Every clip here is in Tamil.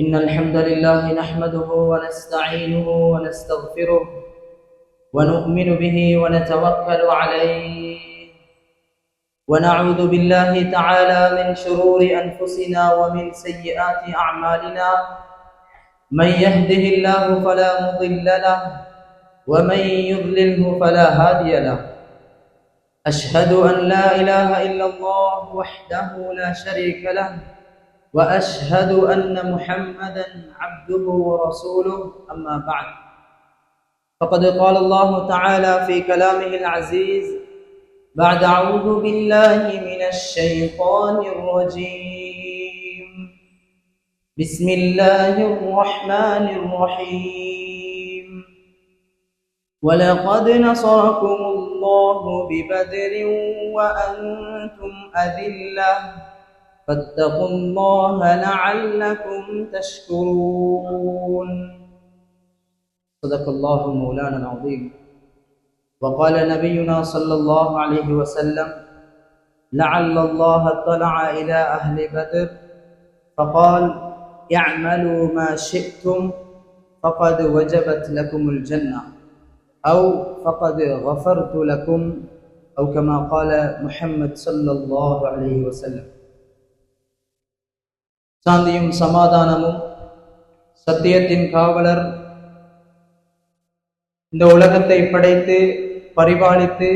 إن الحمد لله نحمده ونستعينه ونستغفره ونؤمن به ونتوكل عليه ونعوذ بالله تعالى من شرور أنفسنا ومن سيئات أعمالنا. من يهده الله فلا مضل له ومن يضلله فلا هادي له. أشهد أن لا إله إلا الله وحده لا شريك له وأشهد أن محمدا عبده ورسوله. أما بعد، فقد قال الله تعالى في كلامه العزيز بعد أعوذ بالله من الشيطان الرجيم بسم الله الرحمن الرحيم ولقد نصركم الله ببدر وأنتم أذلة فاتقوا الله لعلكم تشكرون. صدق الله مولانا العظيم. وقال نبينا صلى الله عليه وسلم لعل الله اطلع إلى أهل بدر فقال اعملوا ما شئتم فقد وجبت لكم الجنة أو فقد غفرت لكم أو كما قال محمد صلى الله عليه وسلم. சாந்தியும் சமாதானமும் சத்தியத்தின் காவலர், இந்த உலகத்தை படைத்து பரிபாலித்து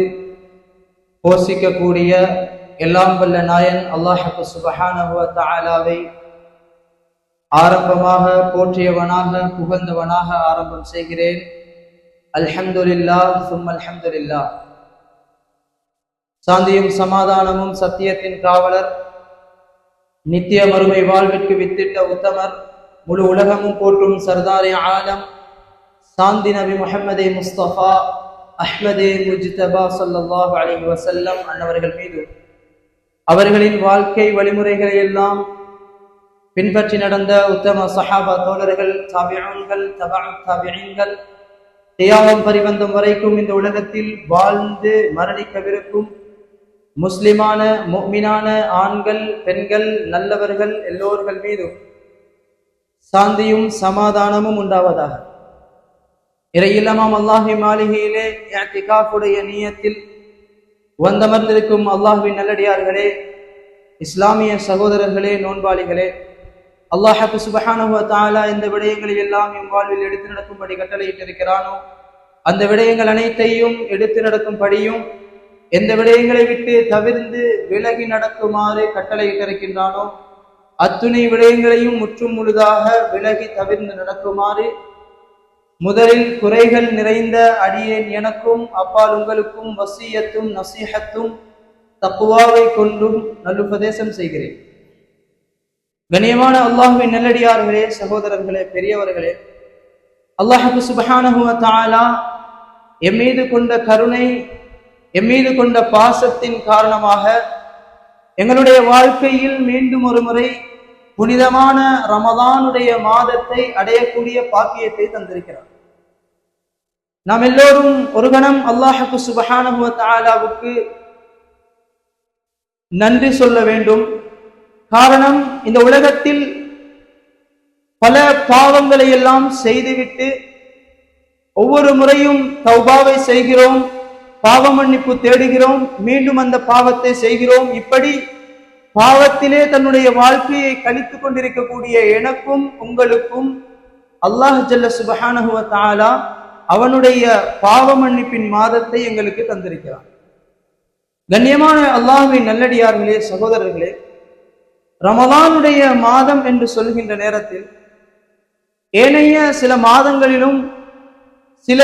போஷிக்கக்கூடிய எல்லாம் வல்ல நாயன் அல்லாஹ் சுப்ஹானஹு வ தஆலாவை ஆரம்பமாக போற்றியவனாக புகழ்ந்தவனாக ஆரம்பம் செய்கிறேன். அல்ஹம்துலில்லாஹ் சும்ம அல்ஹம்துலில்லாஹ். சாந்தியும் சமாதானமும் சத்தியத்தின் காவலர், நித்திய மறுமை வாழ்விற்கு வித்திட்ட உத்தமர், முழு உலகமும் போற்றும் சர்தாரே ஆலம் சாந்தி நபி முஹம்மதே முஸ்தபா அஹ்மதே முஜ்தபா ஸல்லல்லாஹு அலைஹி வஸல்லம் அன்னவர்கள் மீது, அவர்களின் வாழ்க்கை வழிமுறைகளை எல்லாம் பின்பற்றி நடந்த உத்தம சஹாபா தோழர்கள், தாபிஊன்கள், தபஅத் தாபிஈன்கள், கியாமம் பரிவந்தம் வரைக்கும் இந்த உலகத்தில் வாழ்ந்து மரணிக்கவிருக்கும் முஸ்லிமான முஃமினான ஆண்கள் பெண்கள் நல்லவர்கள் எல்லோர்கள் மீதும் சாந்தியும் சமாதானமும் உண்டாவதாக. இறையில்லமாம் அல்லாஹ்வின் மாளிகையிலே இஅ்திகாஃபுடைய நியத்தில் வந்தமர்ந்திருக்கும் அல்லாஹ்வின் நல்லடியார்களே, இஸ்லாமிய சகோதரர்களே, நோன்பாளிகளே, அல்லாஹ் சுப்ஹானஹு வ தஆலா இந்த விடயங்களை எல்லாம் எம் வாழ்வில் எடுத்து நடக்கும்படி கட்டளையிட்டிருக்கிறானோ அந்த விடயங்கள் அனைத்தையும் எடுத்து நடக்கும்படியும் எந்த விடயங்களை விட்டு தவிர்ந்து விலகி நடக்குமாறு கட்டளையிட்டிருக்கின்றானோ அத்துணை விடயங்களையும் முற்றும் முழுதாக விலகி தவிர்ந்து நடக்குமாறு முதலில் குறைகள் நிறைந்த அடியேன் எனக்கும் அப்பால் உங்களுக்கும் வசியத்தும் நசீஹத்தும் தக்வாவை கொண்டும் நல்லுபதேசம் செய்கிறேன். கண்ணியமான அல்லாஹ்வின் நல்லடியார்களே, சகோதரர்களே, பெரியவர்களே, அல்லாஹ் சுப்ஹானஹு வ தஆலா எம்மீது கொண்ட கருணை, எம்மீது கொண்ட பாசத்தின் காரணமாக எங்களுடைய வாழ்க்கையில் மீண்டும் ஒரு முறை புனிதமான ரமலானுடைய மாதத்தை அடையக்கூடிய பாக்கியத்தை தந்திருக்கிறார். நாம் எல்லோரும் ஒரு கணம் அல்லாஹ் சுப்ஹானஹு வ தஆலாவுக்கு நன்றி சொல்ல வேண்டும். காரணம், இந்த உலகத்தில் பல பாவங்களை எல்லாம் செய்துவிட்டு ஒவ்வொரு முறையும் தௌபாவை செய்கிறோம், பாவ மன்னிப்பு தேடுகிறோம், மீண்டும் அந்த பாவத்தை செய்கிறோம். இப்படி பாவத்திலே தன்னுடைய வாழ்க்கையை கழித்துக் கொண்டிருக்கக்கூடிய எனக்கும் உங்களுக்கும் அல்லாஹ் ஜல்ல சுப்ஹானஹு வ தஆலா அவனுடைய பாவ மன்னிப்பின் மாதத்தை எங்களுக்கு தந்திருக்கிறான். கண்ணியமான அல்லாஹ்வின் நல்லடியார்களே, சகோதரர்களே, ரமலானுடைய மாதம் என்று சொல்கின்ற நேரத்தில் ஏனைய சில மாதங்களிலும் சில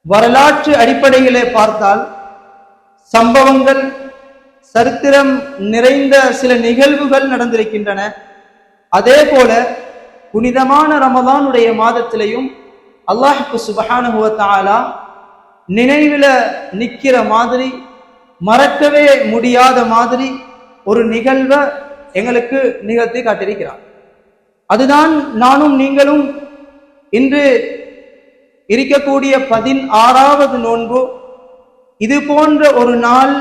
வரலாற்று அடிப்படையிலே பார்த்தால் சம்பவங்கள், சரித்திரம் நிறைந்த சில நிகழ்வுகள் நடந்திருக்கின்றன. அதே போல புனிதமான ரமலானுடைய மாதத்திலையும் அல்லாஹ் சுப்ஹானஹு வ தஆலா நினைவில நிற்கிற மாதிரி, மறக்கவே முடியாத மாதிரி ஒரு நிகழ்வை எங்களுக்கு நிகழ்த்தி காட்டியிருக்கிறார். அதுதான் நானும் நீங்களும் இன்று இருக்கக்கூடிய 16வது நோன்பு. இது போன்ற ஒரு நாள்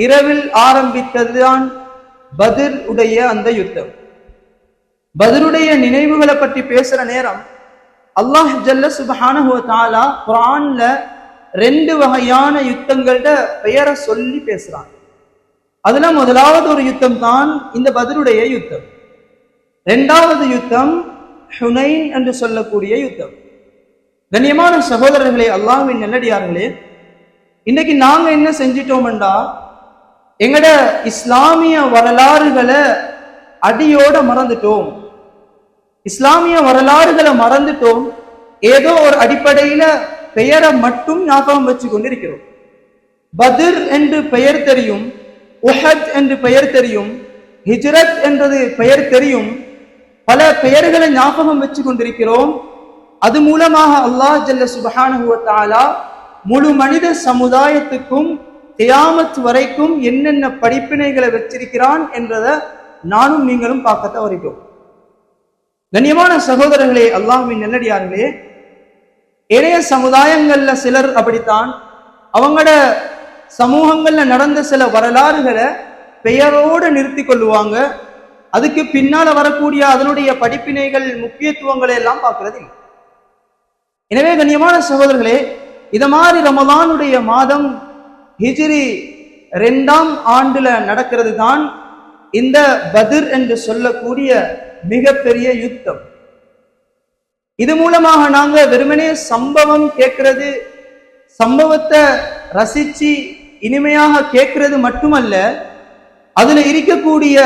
இரவில் ஆரம்பித்ததுதான் பத்ர் உடைய அந்த யுத்தம். பத்ருடைய நினைவுகளை பற்றி பேசுற நேரம் அல்லாஹ் ஜல்ல சுப்ஹானஹு வ தஆலா குர்ஆன்ல 2 வகையான யுத்தங்களோட பெயரை சொல்லி பேசுறான். அதுல முதலாவது ஒரு யுத்தம் தான் இந்த பத்ருடைய யுத்தம். இரண்டாவது யுத்தம் ஹுனைன் என்று சொல்லக்கூடிய யுத்தம். கண்ணியமான சகோதரர்களே, அல்லாஹ்வின் நல்லடியார்களே, இன்னைக்கு நாங்க என்ன செஞ்சிட்டோம்டா, எங்கட இஸ்லாமிய வரலாறுகளை அடியோட மறந்துட்டோம். இஸ்லாமிய வரலாறுகளை மறந்துட்டோம். ஏதோ ஒரு அடிப்படையில பெயரை மட்டும் ஞாபகம் வச்சு கொண்டிருக்கிறோம். பத்ர் என்று பெயர் தெரியும், உஹத் என்று பெயர் தெரியும், ஹிஜ்ரத் என்றது பெயர் தெரியும், பல பெயர்களை ஞாபகம் வச்சு கொண்டிருக்கிறோம். அது மூலமாக அல்லாஹ் ஜல்ல சுப்ஹானஹு வ தஆலா முழு மனித சமுதாயத்துக்கும் கியாமத் வரைக்கும் என்னென்ன படிப்பினைகளை வச்சிருக்கிறான் என்றதை நானும் நீங்களும் பார்க்க தவறிட்டோம். கண்ணியமான சகோதரர்களே, அல்லாஹ்வின் நல்லடியார்களே, ஏனைய சமுதாயங்கள்ல சிலர் அப்படித்தான் அவங்களோட சமூகங்கள்ல நடந்த சில வரலாறுகளை பெயரோடு நிறுத்தி கொள்ளுவாங்க. அதுக்கு பின்னால வரக்கூடிய அதனுடைய படிப்பினைகள் முக்கியத்துவங்களை எல்லாம் பார்க்கிறது இல்லை. எனவே கண்ணியமான சகோதரர்களே, இத மாதிரி ரமலானுடைய மாதம் ஹிஜ்ரி 2ஆம் ஆண்டுல நடக்கிறது தான் இந்த பத்ர் என்று சொல்லக்கூடிய மிகப்பெரிய யுத்தம். இது மூலமாக நாங்க வெறுமனே சம்பவம் கேட்கிறது, சம்பவத்தை ரசிச்சு இனிமையாக கேட்கிறது மட்டுமல்ல, அதுல இருக்கக்கூடிய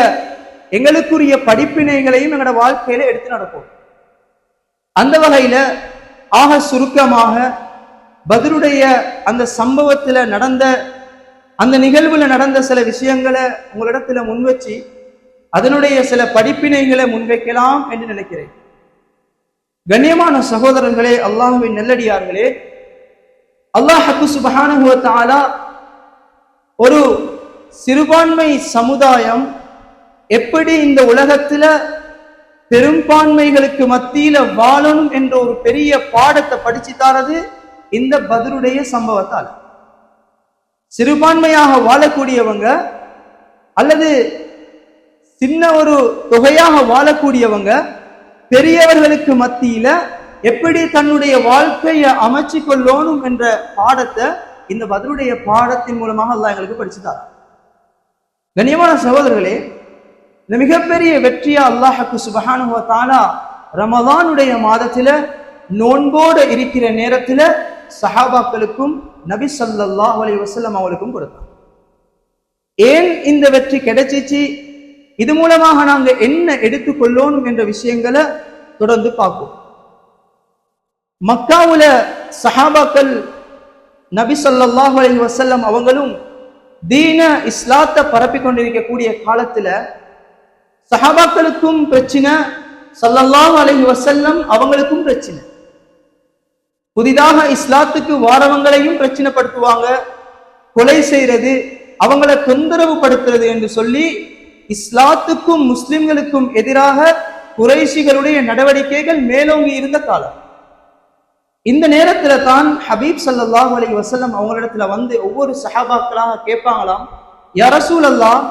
எங்களுக்குரிய படிப்பினைகளையும் எங்களோட வாழ்க்கையில எடுத்து நடக்கும். அந்த வகையில ஆக சுருக்கமாக பத்ருடைய அந்த சம்பவத்துல நடந்த அந்த நிகழ்வுல நடந்த சில விஷயங்களை உங்களிடத்துல முன்வச்சு அதனுடைய சில படிப்பினைகளை முன்வைக்கலாம் என்று நினைக்கிறேன். கண்ணியமான சகோதரர்களே, அல்லாஹ்வின் நல்லடியார்களே, அல்லாஹ் சுப்ஹானஹு வ தஆலா ஒரு சிறுபான்மை சமுதாயம் எப்படி இந்த உலகத்துல பெரும்பான்மைகளுக்கு மத்தியில வாழணும் என்ற ஒரு பெரிய பாடத்தை படிச்சு தாரது இந்த பத்ருடைய சம்பவத்தால். சிறுபான்மையாக வாழக்கூடியவங்க அல்லது சின்ன ஒரு தொகையாக வாழக்கூடியவங்க பெரியவர்களுக்கு மத்தியில எப்படி தன்னுடைய வாழ்க்கையை அமைச்சு கொள்ளணும் என்ற பாடத்தை இந்த பத்ருடைய பாடத்தின் மூலமாக அல்லாஹ் எங்களுக்கு படிச்சுட்டார். கண்ணியமான சகோதரர்களே, இந்த மிகப்பெரிய வெற்றியா அல்லாஹ் சுப்ஹானஹு வ தஆலா ரமலானுடைய மாதத்துல நோன்போடு இருக்கிற நேரத்துல சஹாபாக்களுக்கும் நபி ஸல்லல்லாஹு அலைஹி வஸல்லம் அவர்களுக்கும் கொடுத்தார். ஏன் இந்த வெற்றி கிடைச்சிச்சு, இது மூலமாக நாங்க என்ன எடுத்துக்கொள்ளணும் என்ற விஷயங்களை தொடர்ந்து பார்ப்போம். மக்காவுல சஹாபாக்கள் நபி ஸல்லல்லாஹு அலைஹி வஸல்லம் அவங்களும் தீன இஸ்லாத்தை பரப்பி கொண்டிருக்கக்கூடிய காலத்துல சஹாபாக்களுக்கும் பிரச்சனை, ஸல்லல்லாஹு அலைஹி வஸல்லம் அவங்களுக்கும் பிரச்சனை. புதிதாக இஸ்லாத்துக்கு வாரவங்களையும் பிரச்சனைப்படுத்துவாங்க, கொலை செய்யறது, அவங்களை தொந்தரவு படுத்துறது என்று சொல்லி இஸ்லாத்துக்கும் முஸ்லிம்களுக்கும் எதிராக குறைஷிகளுடைய நடவடிக்கைகள் மேலோங்கி இருந்த காலம். இந்த நேரத்துல தான் ஹபீப் ஸல்லல்லாஹு அலைஹி வஸல்லம் அவங்களிடத்துல வந்து ஒவ்வொரு சஹாபாக்களாக கேட்பாங்களாம், யா ரசூலல்லாஹ்,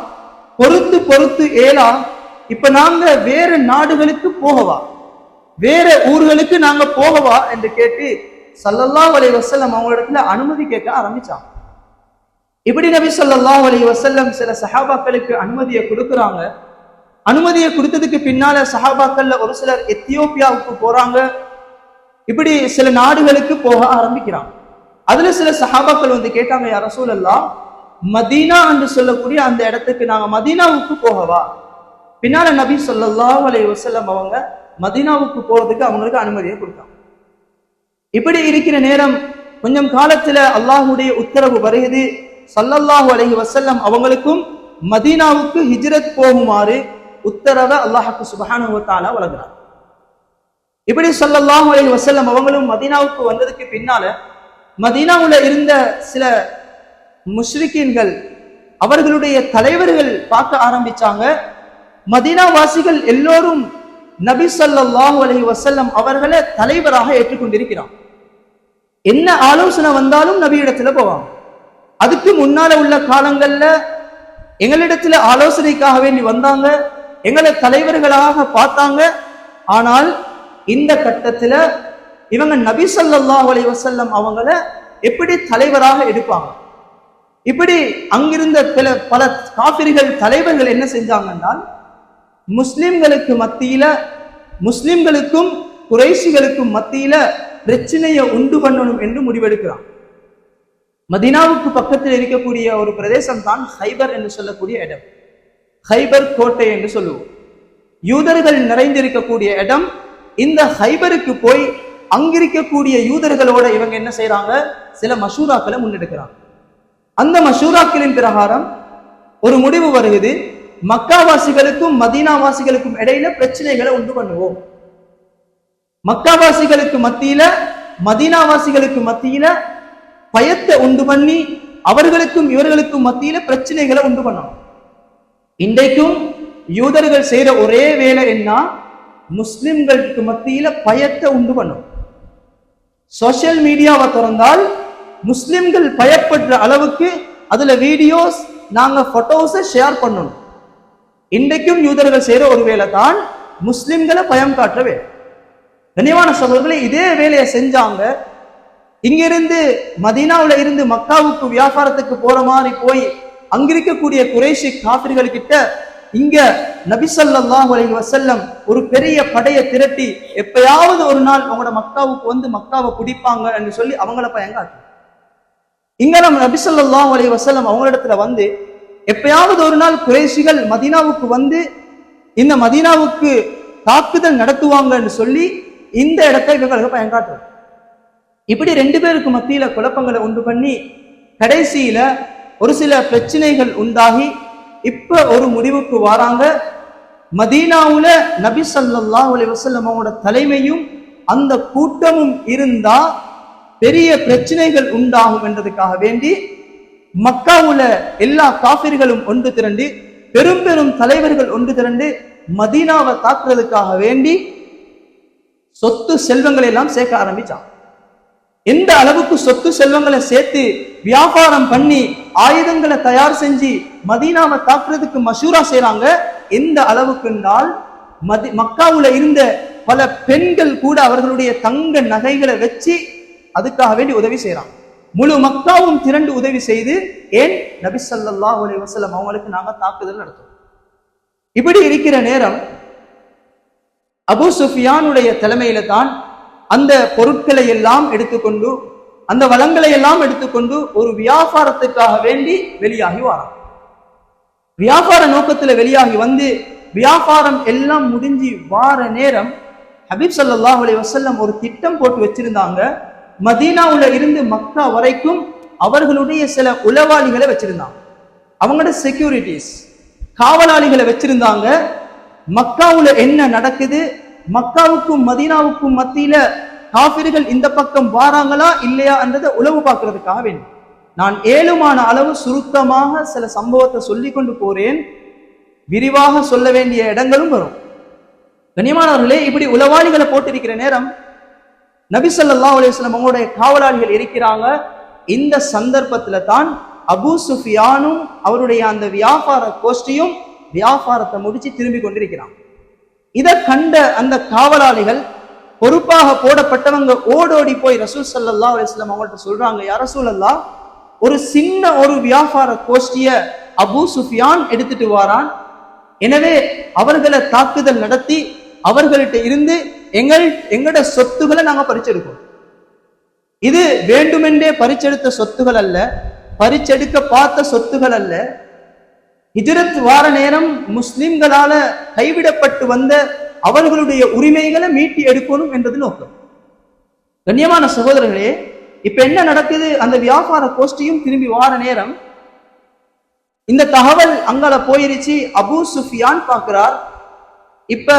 பொறுத்து பொறுத்து ஏலா, இப்ப நாங்க வேற நாடுகளுக்கு போகவா, வேற ஊர்களுக்கு நாங்க போகவா என்று கேட்டு ஸல்லல்லாஹு அலைஹி வஸல்லம் அவங்களிடத்துல அனுமதி கேட்க ஆரம்பிச்சாங்க. இப்படி நபி ஸல்லல்லாஹு அலைஹி வஸல்லம் சில சஹாபாக்களுக்கு அனுமதியை கொடுக்குறாங்க. அனுமதியை கொடுத்ததுக்கு பின்னால சஹாபாக்கள்ல ஒரு சிலர் எத்தியோப்பியாவுக்கு போறாங்க. இப்படி சில நாடுகளுக்கு போக ஆரம்பிக்கிறாங்க. அதுல சில சஹாபாக்கள் வந்து கேட்டாங்க, யா ரசூலல்லாஹ், மதீனா என்று சொல்லக்கூடிய அந்த இடத்துக்கு நாங்க மதீனாவுக்கு போகவா? பின்னால நபி ஸல்லல்லாஹு அலைஹி வஸல்லம் அவங்க மதீனாவுக்கு போறதுக்கு அவங்களுக்கு அனுமதியை கொடுத்தாங்க. இப்படி இருக்கிற நேரம் கொஞ்சம் காலத்துல அல்லாஹ்வுடைய உத்தரவு வருகிறது. ஸல்லல்லாஹு அலைஹி வஸல்லம் அவங்களுக்கும் மதீனாவுக்கு ஹிஜ்ரத் போகுமாறு உத்தரவை அல்லாஹ் சுப்ஹானஹு வ தஆலா வழங்குறார். இப்படி ஸல்லல்லாஹு அலைஹி வஸல்லம் அவங்களும் மதீனாவுக்கு வந்ததுக்கு பின்னால மதீனாவுல இருந்த சில முஷ்ரிக்கீன்கள், அவர்களுடைய தலைவர்கள் பார்க்க ஆரம்பிச்சாங்க, மதீனா வாசிகள் எல்லோரும் நபி ஸல்லல்லாஹு அலைஹி வஸல்லம் அவர்களை தலைவராக ஏற்றுக்கொண்டிருக்கிறான். என்ன ஆலோசனை வந்தாலும் நபி இடத்துல போவாங்க. அதுக்கு முன்னால உள்ள காலங்கள்ல எங்களிடத்துல ஆலோசனைக்காக வேண்டி வந்தாங்க, எங்களை தலைவர்களாக பார்த்தாங்க. ஆனால் இந்த கட்டத்துல இவங்க நபி ஸல்லல்லாஹு அலைஹி வஸல்லம் அவங்கள எப்படி தலைவராக எடுப்பாங்க? இப்படி அங்கிருந்த பல காஃபிர்கள் தலைவர்கள் என்ன செஞ்சாங்கன்னா, முஸ்லிம்களுக்கு மத்தியில, முஸ்லிம்களுக்கும் குறைஷிகளுக்கும் மத்தியில பிரச்சனையை உண்டு பண்ணணும் என்று முடிவெடுக்கிறான். மதீனாவுக்கு பக்கத்தில் இருக்கக்கூடிய ஒரு பிரதேசம் தான் ஹைபர் என்று சொல்லக்கூடிய இடம். ஹைபர் கோட்டை என்று சொல்லுவோம். யூதர்கள் நிறைந்திருக்கக்கூடிய இடம். இந்த ஹைபருக்கு போய் அங்கிருக்கக்கூடிய யூதர்களோட இவங்க என்ன செய்யறாங்க? சில மஷூராக்களை முன்னெடுக்கிறாங்க. அந்த மஷூராக்களின் பிரகாரம் ஒரு முடிவு வருகிறது, மக்காவாசிகளுக்கும் மதீனாவாசிகளுக்கும் இடையில பிரச்சனைகளை உண்டு பண்ணுவோம். மக்காவாசிகளுக்கு மத்தியில மதீனாவாசிகளுக்கு மத்தியில பயத்தை உண்டு பண்ணி அவர்களுக்கும் இவர்களுக்கும் மத்தியில பிரச்சனைகளை உண்டு பண்ணணும். இன்றைக்கும் யூதர்கள் செய்யற ஒரே வேலை என்ன? முஸ்லிம்களுக்கு மத்தியில பயத்தை உண்டு பண்ணும். சோசியல் மீடியாவை திறந்தால் முஸ்லிம்கள் பயப்படுற அளவுக்கு அதுல வீடியோஸ், நாங்க போட்டோஸை ஷேர் பண்ணணும். இன்றைக்கும் யூதர்கள் செய்யற ஒரு வேலை தான் முஸ்லிம்களை பயம் காட்டுற வேலை. கனிவான சகோதரர்களே, இதே வேலையை செஞ்சாங்க. இங்கிருந்து மதீனாவுல இருந்து மக்காவுக்கு வியாபாரத்துக்கு போற மாதிரி போய் அங்கிருக்கக்கூடிய குறைஷி காஃபிர்கள் கிட்ட இங்க நபி ஸல்லல்லாஹு அலைஹி வஸல்லம் ஒரு பெரிய படையை திரட்டி எப்பயாவது ஒரு நாள் அவங்களோட மக்காவுக்கு வந்து மக்காவை பிடிப்பாங்க என்று சொல்லி அவங்கள பயங்காட்டு. இங்க நம்ம நபி ஸல்லல்லாஹு அலைஹி வஸல்லம் அவங்களிடத்துல வந்து எப்பயாவது ஒரு நாள் குறைஷிகள் மதீனாவுக்கு வந்து இந்த மதீனாவுக்கு தாக்குதல் நடத்துவாங்க என்று சொல்லி இந்த இடத்தை இவங்களுக்கு பயங்காட்டுறது. இப்படி ரெண்டு பேருக்கு மத்தியில குழப்பங்களை உண்டு பண்ணி கடைசியில ஒரு சில பிரச்சனைகள் உண்டாகி இப்ப ஒரு முடிவுக்கு வராங்க. மதீனாவுல நபி ஸல்லல்லாஹு அலைஹி வஸல்லம் அவங்களோட தலைமையும் அந்த கூட்டமும் இருந்தா பெரிய பிரச்சனைகள் உண்டாகும் என்றதுக்காக வேண்டி மக்காவுல எல்லா காஃபிர்களும் ஒன்று திரண்டு, பெரும் பெரும் தலைவர்கள் ஒன்று திரண்டு மதீனாவை தாக்குறதுக்காக வேண்டி சொத்து செல்வங்களை எல்லாம் சேர்க்க ஆரம்பிச்சான். எந்த அளவுக்கு சொத்து செல்வங்களை சேர்த்து வியாபாரம் பண்ணி ஆயுதங்களை தயார் செஞ்சு மதீனாவை தாக்குறதுக்கு மஷூரா செய்யறாங்க. எந்த அளவுக்குன்றால் மக்காவுல இருந்த பல பெண்கள் கூட அவர்களுடைய தங்க நகைகளை வச்சு அதுக்காக வேண்டி உதவி செய்யறாங்க. முழு மக்காவும் திரண்டு உதவி செய்து, ஏன்? நபி ஸல்லல்லாஹு அலைஹி வஸல்லம் அவங்களுக்கு நாங்க தாக்குதல் நடத்துவோம். இப்படி இருக்கிற நேரம் அபூ சுஃபியானுடைய தலைமையில தான் அந்த பொருட்களை எல்லாம் எடுத்துக்கொண்டு, அந்த வளங்களை எல்லாம் எடுத்துக்கொண்டு ஒரு வியாபாரத்துக்காக வேண்டி வெளியாகி வரான். வியாபார நோக்கத்துல வெளியாகி வந்து வியாபாரம் எல்லாம் முடிஞ்சு வார நேரம் ஹபீப் ஸல்லல்லாஹு அலைஹி வஸல்லம் ஒரு திட்டம் போட்டு வச்சிருந்தாங்க. மதீனாவுல இருந்து மக்கா வரைக்கும் அவர்களுடைய சில உளவாளிகளை வச்சிருந்தாங்க. அவங்களோட செக்யூரிட்டிஸ், காவலாளிகளை வச்சிருந்தாங்க. மக்காவுல என்ன நடக்குது, மக்காவுக்கும் மதீனாவுக்கும் மத்தியில காஃபிர்கள் இந்த பக்கம் வாராங்களா இல்லையா என்றதை உளவு பார்க்கறதுக்காக வேண்டும். நான் ஏழுமான அளவு சுருக்கமாக சில சம்பவத்தை சொல்லி கொண்டு போறேன். விரிவாக சொல்ல வேண்டிய இடங்களும் வரும். கண்ணியமானவர்களே, இப்படி உளவாளிகளை போட்டிருக்கிற நேரம் நபி ஸல்லல்லாஹு அலைஹி வஸல்லம் அவங்களுடைய காவலாளிகள் இருக்கிறாங்க. இந்த சந்தர்ப்பத்துல தான் அபூ சுஃபியானும் அவருடைய அந்த வியாபார கோஷ்டியும் வியாபாரத்தை முடிச்சு திரும்பி கொண்டிருக்கிறான். இதை கண்ட அந்த காவலாளிகள், பொறுப்பாக போடப்பட்டவங்க ஓடோடி போய் ரசூல் ஸல்லல்லாஹு அலைஹி வஸல்லம் அவங்கள்ட்ட சொல்றாங்க, யா ரசூலல்லாஹ், ஒரு சின்ன ஒரு வியாபார கோஷ்டிய அபூ சுஃபியான் எடுத்துட்டு வாரான். எனவே அவர்களை தாக்குதல் நடத்தி அவர்கள்ட்ட இருந்து எங்களோட சொத்துக்களை நாங்க பறிச்செடுக்கோம். இது வேண்டுமென்றே பறிச்செடுத்த சொத்துகள் அல்ல, பறிச்செடுக்க பார்த்த சொத்துகள் அல்ல. ஹிஜ்ரத் வார நேரம் முஸ்லிம்களால கைவிடப்பட்டு வந்த அவர்களுடைய உரிமைகளை மீட்டி எடுக்கணும் என்றது நோக்கம். கண்ணியமான சகோதரர்களே, இப்ப என்ன நடக்குது? அந்த வியாபார கோஷ்டியும் திரும்பி வார நேரம் இந்த தகவல் அங்கால போயிருச்சு. அபூ சுஃபியான் பார்க்கிறார். இப்ப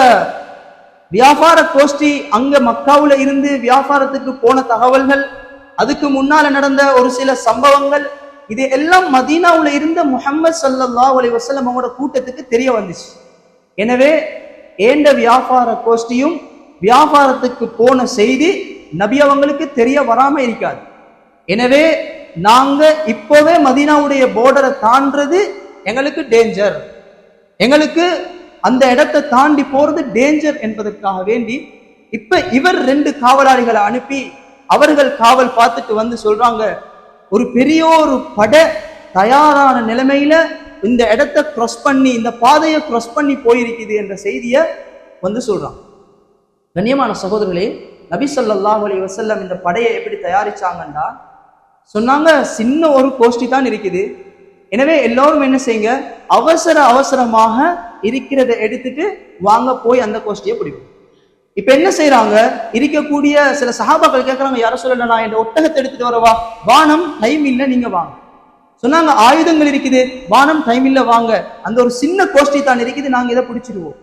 வியாபார கோஷ்டி அங்க மக்காவுல இருந்து வியாபாரத்துக்கு போன தகவல்கள், அதுக்கு முன்னால நடந்த ஒரு சில சம்பவங்கள், இது எல்லாம் மதீனாவுல இருந்த முஹம்மது ஸல்லல்லாஹு அலைஹி வஸல்லம் அவங்களோட கூட்டத்துக்கு தெரிய வந்துச்சு. எனவே ஏண்ட வியாபார கோஷ்டியும் வியாபாரத்துக்கு போன செய்தி நபி அவங்களுக்கு தெரிய வராம இருக்காது. எனவே நாங்க இப்பவே மதீனாவுடைய போர்டரை தாண்டது எங்களுக்கு டேஞ்சர், எங்களுக்கு அந்த இடத்தை தாண்டி போறது டேஞ்சர் என்பதற்காக வேண்டி இப்ப இவர் 2 காவலாளிகளை அனுப்பி அவர்கள் காவல் பார்த்துட்டு வந்து சொல்றாங்க, ஒரு பெரிய ஒரு படை தயாரான நிலைமையில இந்த இடத்தை கிராஸ் பண்ணி இந்த பாதையை கிராஸ் பண்ணி போயிருக்குது என்ற செய்தியை வந்து சொல்றாங்க. கண்ணியமான சகோதரர்களே, நபி ஸல்லல்லாஹு அலைஹி வஸல்லம் இந்த படையை எப்படி தயாரிச்சாங்கன்னா சொன்னாங்க, சின்ன ஒரு கோஷ்டி தான் இருக்குது, எனவே எல்லோரும் என்ன செய்யுங்க, அவசரமாக இருக்கிறத எடுத்துட்டு வாங்க போய் அந்த கோஷ்டியை பிடிக்கும். இப்ப என்ன செய்யறாங்க, இருக்கக்கூடிய சில சஹாபாக்கள் கேட்கறாங்க, யார சொல்லல, நான் இந்த ஒட்டகத்தை எடுத்துட்டு வரவா? வானம், டைம் இல்ல, நீங்க வாங்க. சொன்னாங்க, ஆயுதங்கள் இருக்குது, வானம், டைம் இல்ல, வாங்க, அந்த ஒரு சின்ன கோஷ்டி தான் இருக்குது, நாங்க இதை பிடிச்சிடுவோம்.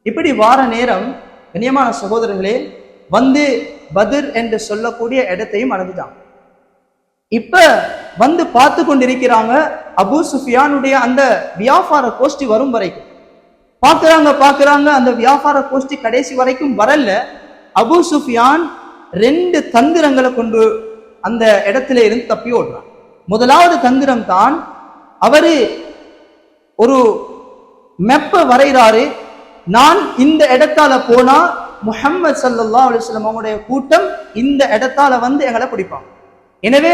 இப்படி வார நேரம் கண்ணியமான சகோதரர்களே வந்து பத்ர் என்று சொல்லக்கூடிய இடத்தையும் அடைஞ்சிட்டாங்க. இப்ப வந்து பார்த்து கொண்டிருக்கிறாங்க, அபூ சுஃபியானுடைய அந்த வியாபார கோஷ்டி வரும் வரைக்கும் பாக்குறாங்க. அந்த வியாபார கோஷ்டி கடைசி வரைக்கும் வரல. அபூ சுஃபியான் 2 தந்திரங்களை கொண்டு அந்த இடத்துல இருந்து தப்பி ஓடுறான். முதலாவது தந்திரம் தான், அவரு ஒரு மெப்ப வரைகிறாரு, நான் இந்த இடத்தால போனா முஹம்மது ஸல்லல்லாஹு அலைஹி வஸல்லம் அவங்களுடைய கூட்டம் இந்த இடத்தால வந்து எங்களை பிடிப்பாங்க, எனவே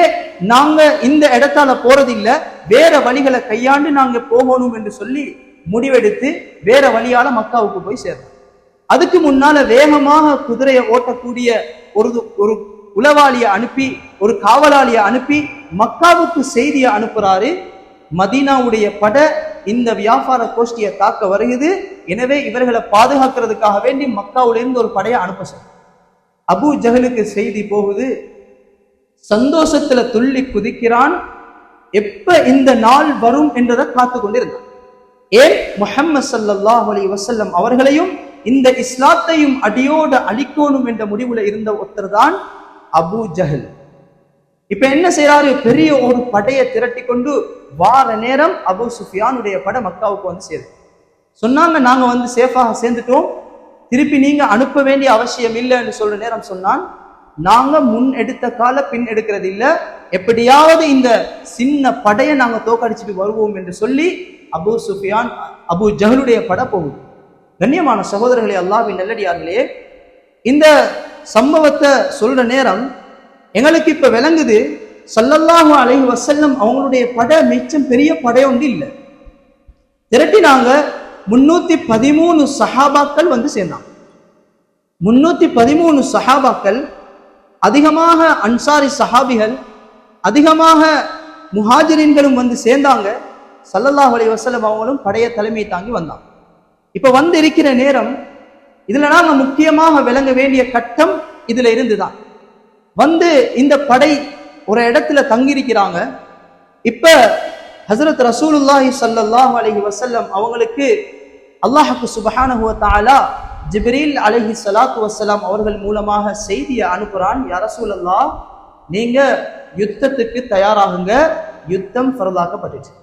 நாங்க இந்த இடத்தால போறதில்லை, வேற வழிகளை கையாண்டு நாங்க போகணும் என்று சொல்லி முடிவெடுத்து வேற வழியால மக்காவுக்கு போய் சேர்றோம். அதுக்கு முன்னால வேகமாக குதிரையை ஓட்டக்கூடிய ஒரு உளவாளியை அனுப்பி, ஒரு காவலாளியை அனுப்பி மக்காவுக்கு செய்தியை அனுப்புறாரு, மதீனாவுடைய படை இந்த வியாபார கோஷ்டியை தாக்க வருகிறது, எனவே இவர்களை பாதுகாக்கிறதுக்காக வேண்டி மக்காவிலிருந்து ஒரு படையை அனுப்ப சொல்ற. அபூ ஜஹலுக்கு செய்தி போகுது, சந்தோஷத்துல துள்ளி குதிக்கிறான். எப்ப இந்த நாள் வரும் என்றதை காத்து கொண்டிருந்தான். ஏன், முஹம்மது ஸல்லல்லாஹு அலைஹி வஸல்லம் அவர்களையும் இந்த இஸ்லாத்தையும் அடியோடு அழிக்கணும் என்ற முடிவுல இருந்த ஒருத்தர் தான் அபூ ஜஹல். இப்ப என்ன செய்யறாரு, பெரிய ஒரு படையை திரட்டி கொண்டு வார நேரம் அபூ சுஃபியானுடைய படை மக்காவுக்கு வந்து சேருது. சொன்னாங்க, நாங்க வந்து சேஃபாக சேர்ந்துட்டோம், திருப்பி நீங்க அனுப்ப வேண்டிய அவசியம் இல்லைன்னு சொல்ற நேரம் சொன்னான், நாங்க முன் எடுத்த கால பின் எடுக்கிறது இல்ல, எப்படியாவது இந்த சின்ன படையை நாங்க தோக்கடிச்சுட்டு வருவோம் என்று சொல்லி அபூ சுஃபியான் அபூ ஜஹலுடைய படை போகுது. கண்ணியமான சகோதரர்களே, அல்லாஹ்வின் நல்லடியார்களே, இந்த சம்பவத்தை சொல்ற நேரம் எங்களுக்கு இப்ப விளங்குது, ஸல்லல்லாஹு அலைஹி வஸல்லம் அவங்களுடைய படை மிச்சம் பெரிய படை ஒன்று இல்லை. திரட்டினாங்க 313 சஹாபாக்கள் வந்து சேர்ந்தாங்க. 313 சஹாபாக்கள், அதிகமாக அன்சாரி சஹாபிகள், அதிகமாக முஹாஜிரின்களும் வந்து சேர்ந்தாங்க. ஸல்லல்லாஹு அலைஹி வஸல்லம் அவங்களும் படையை தலைமை தாங்கி வந்தாங்க. இப்ப வந்து இருக்கிற நேரம் இதுல நாங்க முக்கியமாக விளங்க வேண்டிய கட்டம் இதுல இருந்துதான். வந்து இந்த படை ஒரு இடத்துல தங்கியிருக்கிறாங்க. இப்ப ஹஸரத் ரசூலுல்லாஹி ஸல்லல்லாஹு அலைஹி வஸல்லம் அவங்களுக்கு அல்லாஹ் சுப்ஹானஹு வ தஆலா ஜிப்ரீல் அலைஹி ஸலாத்து வஸ்ஸலாம் அவர்கள் மூலமாக செய்தியை அனுப்புறான், யா ரசூலல்லாஹ், நீங்க யுத்தத்துக்கு தயாராகுங்க, யுத்தம் ஃபர்லாக்கப்பட்டுச்சு,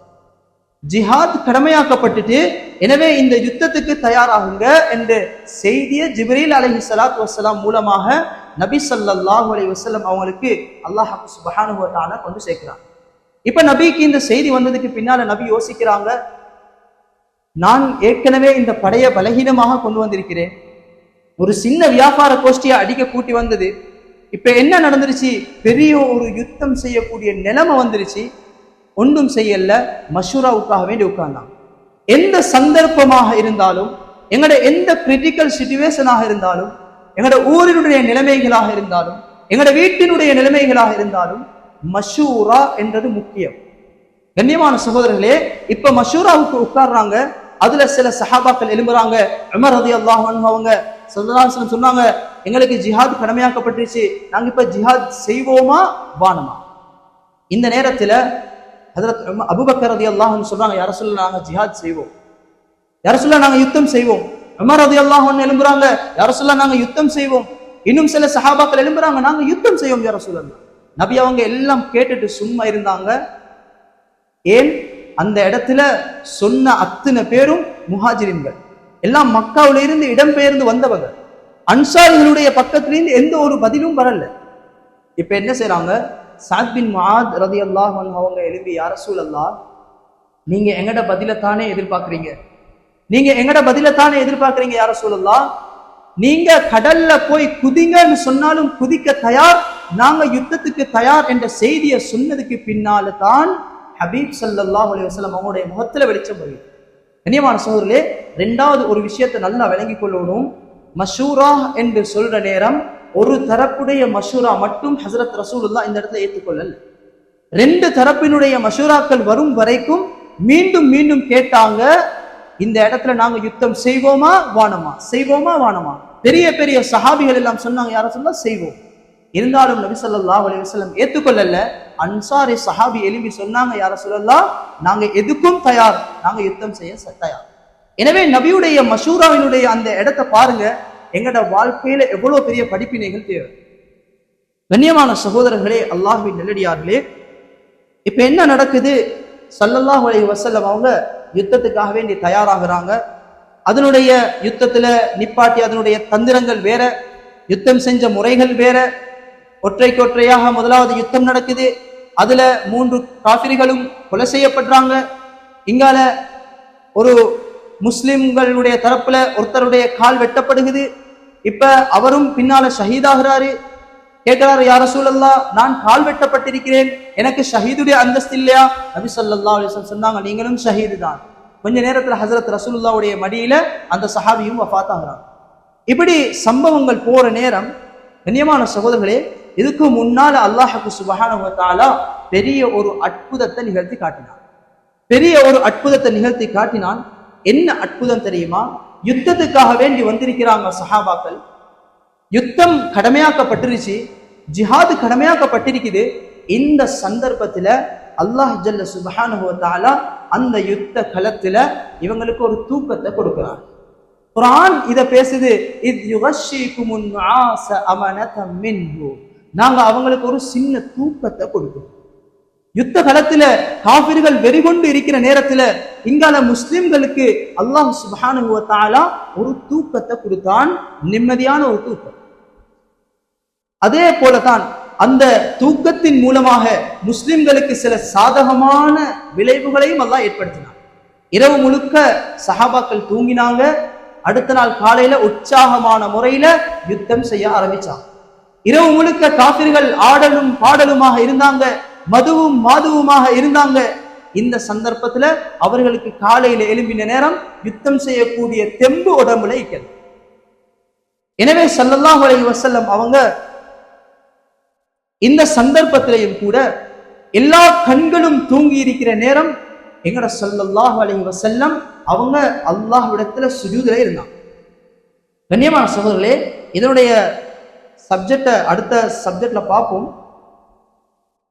ஜிஹாத் கடமையாக்கப்பட்டுட்டு, எனவே இந்த யுத்தத்துக்கு தயாராகுங்க என்ற செய்தியை ஜிப்ரீல் அலைஹி ஸலாத்து வஸ்ஸலாம் மூலமாக நபி ஸல்லல்லாஹு அலைஹி வஸல்லம் அவங்களுக்கு அல்லாஹ் சுப்ஹானஹு வ தஆலா கொண்டு சேர்க்கிறான். இப்ப நபிக்கு இந்த செய்தி வந்ததுக்கு பின்னால நபி யோசிக்கிறாங்க, நான் ஏற்கனவே இந்த படையை பலகீனமாக கொண்டு வந்திருக்கிறேன், ஒரு சின்ன வியாபார கோஷ்டியை அடிக்க கூட்டி வந்தது, இப்ப என்ன நடந்துருச்சு, பெரிய ஒரு யுத்தம் செய்யக்கூடிய நிலைமை வந்துருச்சு, ஒன்றும் செய்யல, மஷூராவுக்காக வேண்டி உட்கார்ந்தாங்க. எந்த சந்தர்ப்பமாக இருந்தாலும், எங்களோட எந்த கிரிட்டிக்கல் சிச்சுவேஷனாக இருந்தாலும், எங்களோட ஊரினுடைய நிலைமைகளாக இருந்தாலும், எங்களோட வீட்டினுடைய நிலைமைகளாக இருந்தாலும் மஷூரா என்றது முக்கியம். கண்ணியமான சகோதரர்களே, இப்ப மஷூராவுக்கு உட்கார்றாங்க. அதுல சில சஹாபாக்கள் எழும்புறாங்க. உமர் ரலியல்லாஹு அன்ஹு அவங்க ஸல்லல்லாஹு அலைஹி வஸல்லம் சொன்னாங்க, எங்களுக்கு ஜிஹாத் கடமையாக்கப்பட்டுருச்சு, நாங்க இப்ப ஜிஹாத் செய்வோமா வானமா? இந்த நேரத்துல ஹஜ்ரத் அபூபக்கர் ரலியல்லாஹு அன்ஹு சொல்றாங்க, யா ரசூலல்லாஹ், நாங்க ஜிஹாத் செய்வோம், யா ரசூலல்லாஹ், நாங்க யுத்தம் செய்வோம். உமர் ரலியல்லாஹு அன்ஹு எழும்புறாங்க, யா ரசூலல்லாஹ், நாங்க யுத்தம் செய்வோம். இன்னும் சில சஹாபாக்கள் எழும்புறாங்க, நாங்க யுத்தம் செய்வோம் யா ரசூலல்லாஹ். நபி அவங்க எல்லாம் கேட்டுட்டு சும்மா இருந்தாங்க. ஏன், அந்த இடத்துல சொன்ன அத்தனை பேரும் முஹாஜிரின்கள், எல்லாம் மக்காவில இருந்து இடம்பெயர்ந்து வந்தவங்க, அன்சாரிகளுடைய பக்கத்திலிருந்து எந்த ஒரு பதிலும் வரல. இப்ப என்ன செய்யறாங்க, சஅத் பின் முஆத் ரலியல்லாஹு அன்ஹு அவங்க எழும்பி, யா ரசூலல்லாஹ், நீங்க எங்கட பதில தானே எதிர்பார்க்கறீங்க, நீங்க எங்கட பதில தானே எதிர்பார்க்கறீங்க யார சொல்லலாம். நீங்க கடல்ல போய் குதிங்கன்னு சொன்னாலும் குதிக்க தயார், நாங்க யுத்தத்துக்கு தயார் என்ற செய்தியை சொன்னதுக்கு பின்னால தான் ஹபீப் ஸல்லல்லாஹு அலைஹி வஸல்லம் அவங்களுடைய முகத்துல வெளிச்சம் வருது. கண்ணியமான சகோதரர்களே, ரெண்டாவது ஒரு விஷயத்தை நல்லா விளங்கிக் கொள்ளணும். மஷூரா என்று சொல்ற நேரம் ஒரு தரப்புடைய மஷூரா மட்டும் ஹஸரத் ரசூலுல்லாஹ் இந்த இடத்துல ஏற்றுக்கொள்ளல. ரெண்டு தரப்பினுடைய மஷூராக்கள் வரும் வரைக்கும் மீண்டும் மீண்டும் கேட்டாங்க, இந்த இடத்துல நாங்க யுத்தம் செய்வோமா வானமா, செய்வோமா வானமா. பெரிய பெரிய சஹாபிகள் எல்லாம் சொன்னாங்க, யார சொன்னா செய்வோம். இருந்தாலும் நபி ஸல்லல்லாஹு அலைஹி வஸல்லம் ஏற்றுக்கொள்ளல. அன்சாரி சஹாபி எழுப்பி சொன்னாங்க, யார சொல்லலாம், நாங்க எதுக்கும் தயார், நாங்க யுத்தம் செய்ய தயார். எனவே நபியுடைய மஷூராவினுடைய அந்த இடத்தை பாருங்க, எங்கட வாழ்க்கையில எவ்வளவு பெரிய படிப்பினைகள் தேவை. கண்ணியமான சகோதரர்களே, அல்லாஹ்வின் நல்லடியார்களே, இப்ப என்ன நடக்குது? ஸல்லல்லாஹு அலைஹி வஸல்லம் அவங்க யுத்தத்துக்காக வேண்டி தயாராகிறாங்க. அதனுடைய யுத்தத்துல நிப்பாட்டி அதனுடைய தந்திரங்கள் வேற, யுத்தம் செஞ்ச முறைகள் வேற. ஒற்றைக்கு ஒற்றையாக முதலாவது யுத்தம் நடக்குது. அதுல 3 காஃபிர்களும் கொலை செய்யப்படுறாங்க. இங்கால ஒரு முஸ்லிம்களுடைய தரப்புல ஒருத்தருடைய கால் வெட்டப்படுகிறது. இப்ப அவரும் பின்னால ஷஹீதாகிறாரு. கேட்கிறாரு, யா ரசூலல்லாஹ், நான் கால் வெட்டப்பட்டிருக்கிறேன், எனக்கு ஷஹீதுடைய அந்தஸ்து இல்லையா? நபி ஸல்லல்லாஹு அலைஹி வஸல்லம் சொன்னாங்க, நீங்களும் ஷஹீது தான். கொஞ்ச நேரத்துல ஹஸரத் ரசூலுல்லாஹ்வுடைய மடியில அந்த சஹாபியும் வஃபாத் ஆகிறாங்க. இப்படி சம்பவங்கள் போற நேரம், கண்ணியமான சகோதரர்களே, இதுக்கு முன்னால அல்லாஹ் சுப்ஹானஹு வ தஆலா பெரிய ஒரு அற்புதத்தை நிகழ்த்தி காட்டினான். பெரிய ஒரு அற்புதத்தை நிகழ்த்தி காட்டினான். என்ன அற்புதம் தெரியுமா? யுத்தத்துக்காக வேண்டி வந்திருக்கிறாங்க சஹாபாக்கள். யுத்தம் கடமையாக்கப்பட்டிருச்சு, ஜிஹாது கடமையாக்கப்பட்டிருக்குது. இந்த சந்தர்ப்பத்துல அல்லாஹ் ஜல்ல சுப்ஹானஹு வ தஆலா அந்த யுத்த களத்துல இவங்களுக்கு ஒரு தூக்கத்தை கொடுக்கிறான். குர்ஆன் இத பேசுது, இத் யுகஷிகுமுன் நுஆஸ அமனதம் மின்ஹு, நாங்க அவங்களுக்கு ஒரு சின்ன தூக்கத்தை கொடுக்கிறோம். யுத்த களத்துல காஃபிர்கள் வெறிகொண்டு இருக்கிற நேரத்துல இங்கால முஸ்லிம்களுக்கு அல்லாஹ் சுப்ஹானஹு வ தஆலா ஒரு தூக்கத்தை கொடுத்தான், நிம்மதியான ஒரு தூக்கம். அதே போலதான் அந்த தூக்கத்தின் மூலமாக முஸ்லிம்களுக்கு சில சாதகமான விளைவுகளையும் அல்லாஹ் ஏற்படுத்தினான். இரவு முழுக்க சஹாபாக்கள் தூங்கினாங்க. அடுத்த நாள் காலையில உற்சாகமான முறையில யுத்தம் செய்ய ஆரம்பிச்சாங்க. இரவு முழுக்க காஃபிர்கள் ஆடலும் பாடலுமாக இருந்தாங்க, மதுவும் மாதுவுமாக இருந்தாங்க. இந்த சந்தர்ப்பத்துல அவர்களுக்கு காலையில எழும்பின நேரம் யுத்தம் செய்யக்கூடிய தெம்பு உடம்புல இருக்கிறது. எனவே ஸல்லல்லாஹு அலைஹி வஸல்லம் அவங்க இந்த சந்தர்ப்பத்திலையும் கூட எல்லா கண்களும் தூங்கி இருக்கிற நேரம் எங்கட ஸல்லல்லாஹு அலைஹி வஸல்லம் அவங்க அல்லாஹ்விடத்துல சுஜூதுல இருந்தாங்க. கண்ணியமான சகோதரர்களே, இதனுடைய சப்ஜெக்ட அடுத்த சப்ஜெக்ட்ல பார்ப்போம்.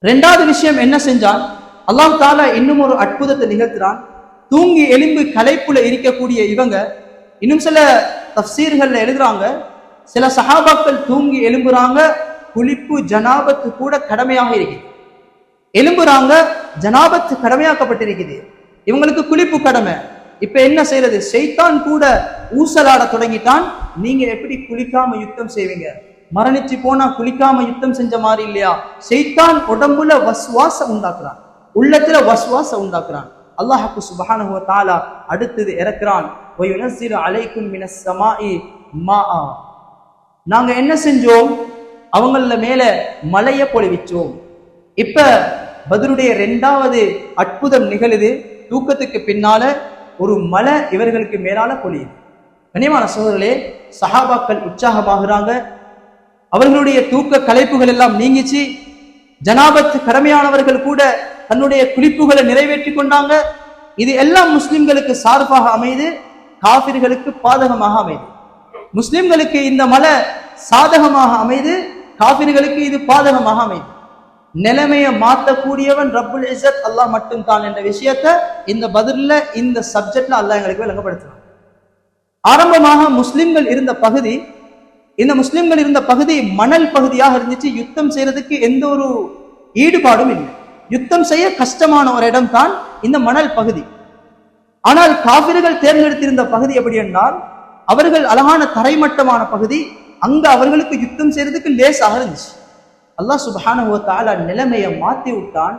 ரெண்டாவது விஷயம் என்ன செஞ்சான்? அல்லாஹ் தஆலா இன்னும் ஒரு அற்புதத்தை நிகழ்த்துறான். தூங்கி எலும்பு களைப்புல இருக்கக்கூடிய இவங்க, இன்னும் சில தஃப்சீர்கள்ல எழுதுறாங்க, சில சஹாபாக்கள் தூங்கி எழும்புறாங்க, குளிப்பு ஜனாபத்து கூட கடமையாக இருக்குது. எழும்புறாங்க, ஜனாபத்து கடமையாக்கப்பட்டிருக்குது, இவங்களுக்கு குளிப்பு கடமை. இப்ப என்ன செய்யறது? ஷைத்தான் கூட ஊசலாட தொடங்கிட்டான். நீங்க எப்படி குளிக்காம யுத்தம் செய்வீங்க? மரணிச்சு போனா குளிக்காம யுத்தம் செஞ்ச மாதிரி இல்லையா? ஷைத்தான் உடம்புல வஸ்வாச உண்டாக்குறான், உள்ளத்துல வஸ்வாச உண்டாக்குறான். அல்லாஹ் சுப்ஹானஹு வ தஆலா அடுத்தது இறக்குறான், வயுனஸ்ஸிலு அலைக்கும் மினஸ் ஸமாஇ மாஆ, நாங்க என்ன செஞ்சோம்? அவங்கள மேல மலையை பொழிவிச்சோம். இப்ப பத்ருடைய 2வது அற்புதம் நிகழுது. தூக்கத்துக்கு பின்னால ஒரு மலை இவர்களுக்கு மேலால பொழியுது. கண்ணியமான சகோதரர்களே, சஹாபாக்கள் உற்சாகமாகிறாங்க. அவர்களுடைய தூக்க களைப்புகள் எல்லாம் நீங்கிச்சு. ஜனாபத் கடமையானவர்கள் கூட தன்னுடைய குளிப்புகளை நிறைவேற்றி கொண்டாங்க. இது எல்லாம் முஸ்லிம்களுக்கு சார்பாக அமைது, காஃபிர்களுக்கு பாதகமாக அமைது. முஸ்லிம்களுக்கு இந்த மலை சாதகமாக அமைது, காஃபிர்களுக்கு இது பாதகமாக அமைது. நிலைமையை மாற்றக்கூடியவன் ரப்புல் இஸ்ஸத் அல்லாஹ் மட்டும் தான் என்ற விஷயத்தை இந்த பதில்ல, இந்த சப்ஜெக்ட்ல அல்லாஹ் எங்களுக்கு விளங்கப்படுத்துறான். ஆரம்பமாக முஸ்லிம்கள் இருந்த பகுதி, இந்த முஸ்லிம்கள் இருந்த பகுதி மணல் பகுதியாக இருந்துச்சு. யுத்தம் செய்யறதுக்கு எந்த ஒரு ஈடுபாடும் இல்லை. யுத்தம் செய்ய கஷ்டமான ஒரு இடம் தான் இந்த மணல் பகுதி. ஆனால் காஃபிர்கள் தேர்ந்தெடுத்திருந்த பகுதி எப்படி என்றால், அவர்கள் அழகான தரைமட்டமான பகுதி. அங்க அவர்களுக்கு யுத்தம் செய்யறதுக்கு லேசாக இருந்துச்சு. அல்லாஹ் சுப்ஹானஹு வ தஆலா நிலைமையை மாத்தி விட்டான்.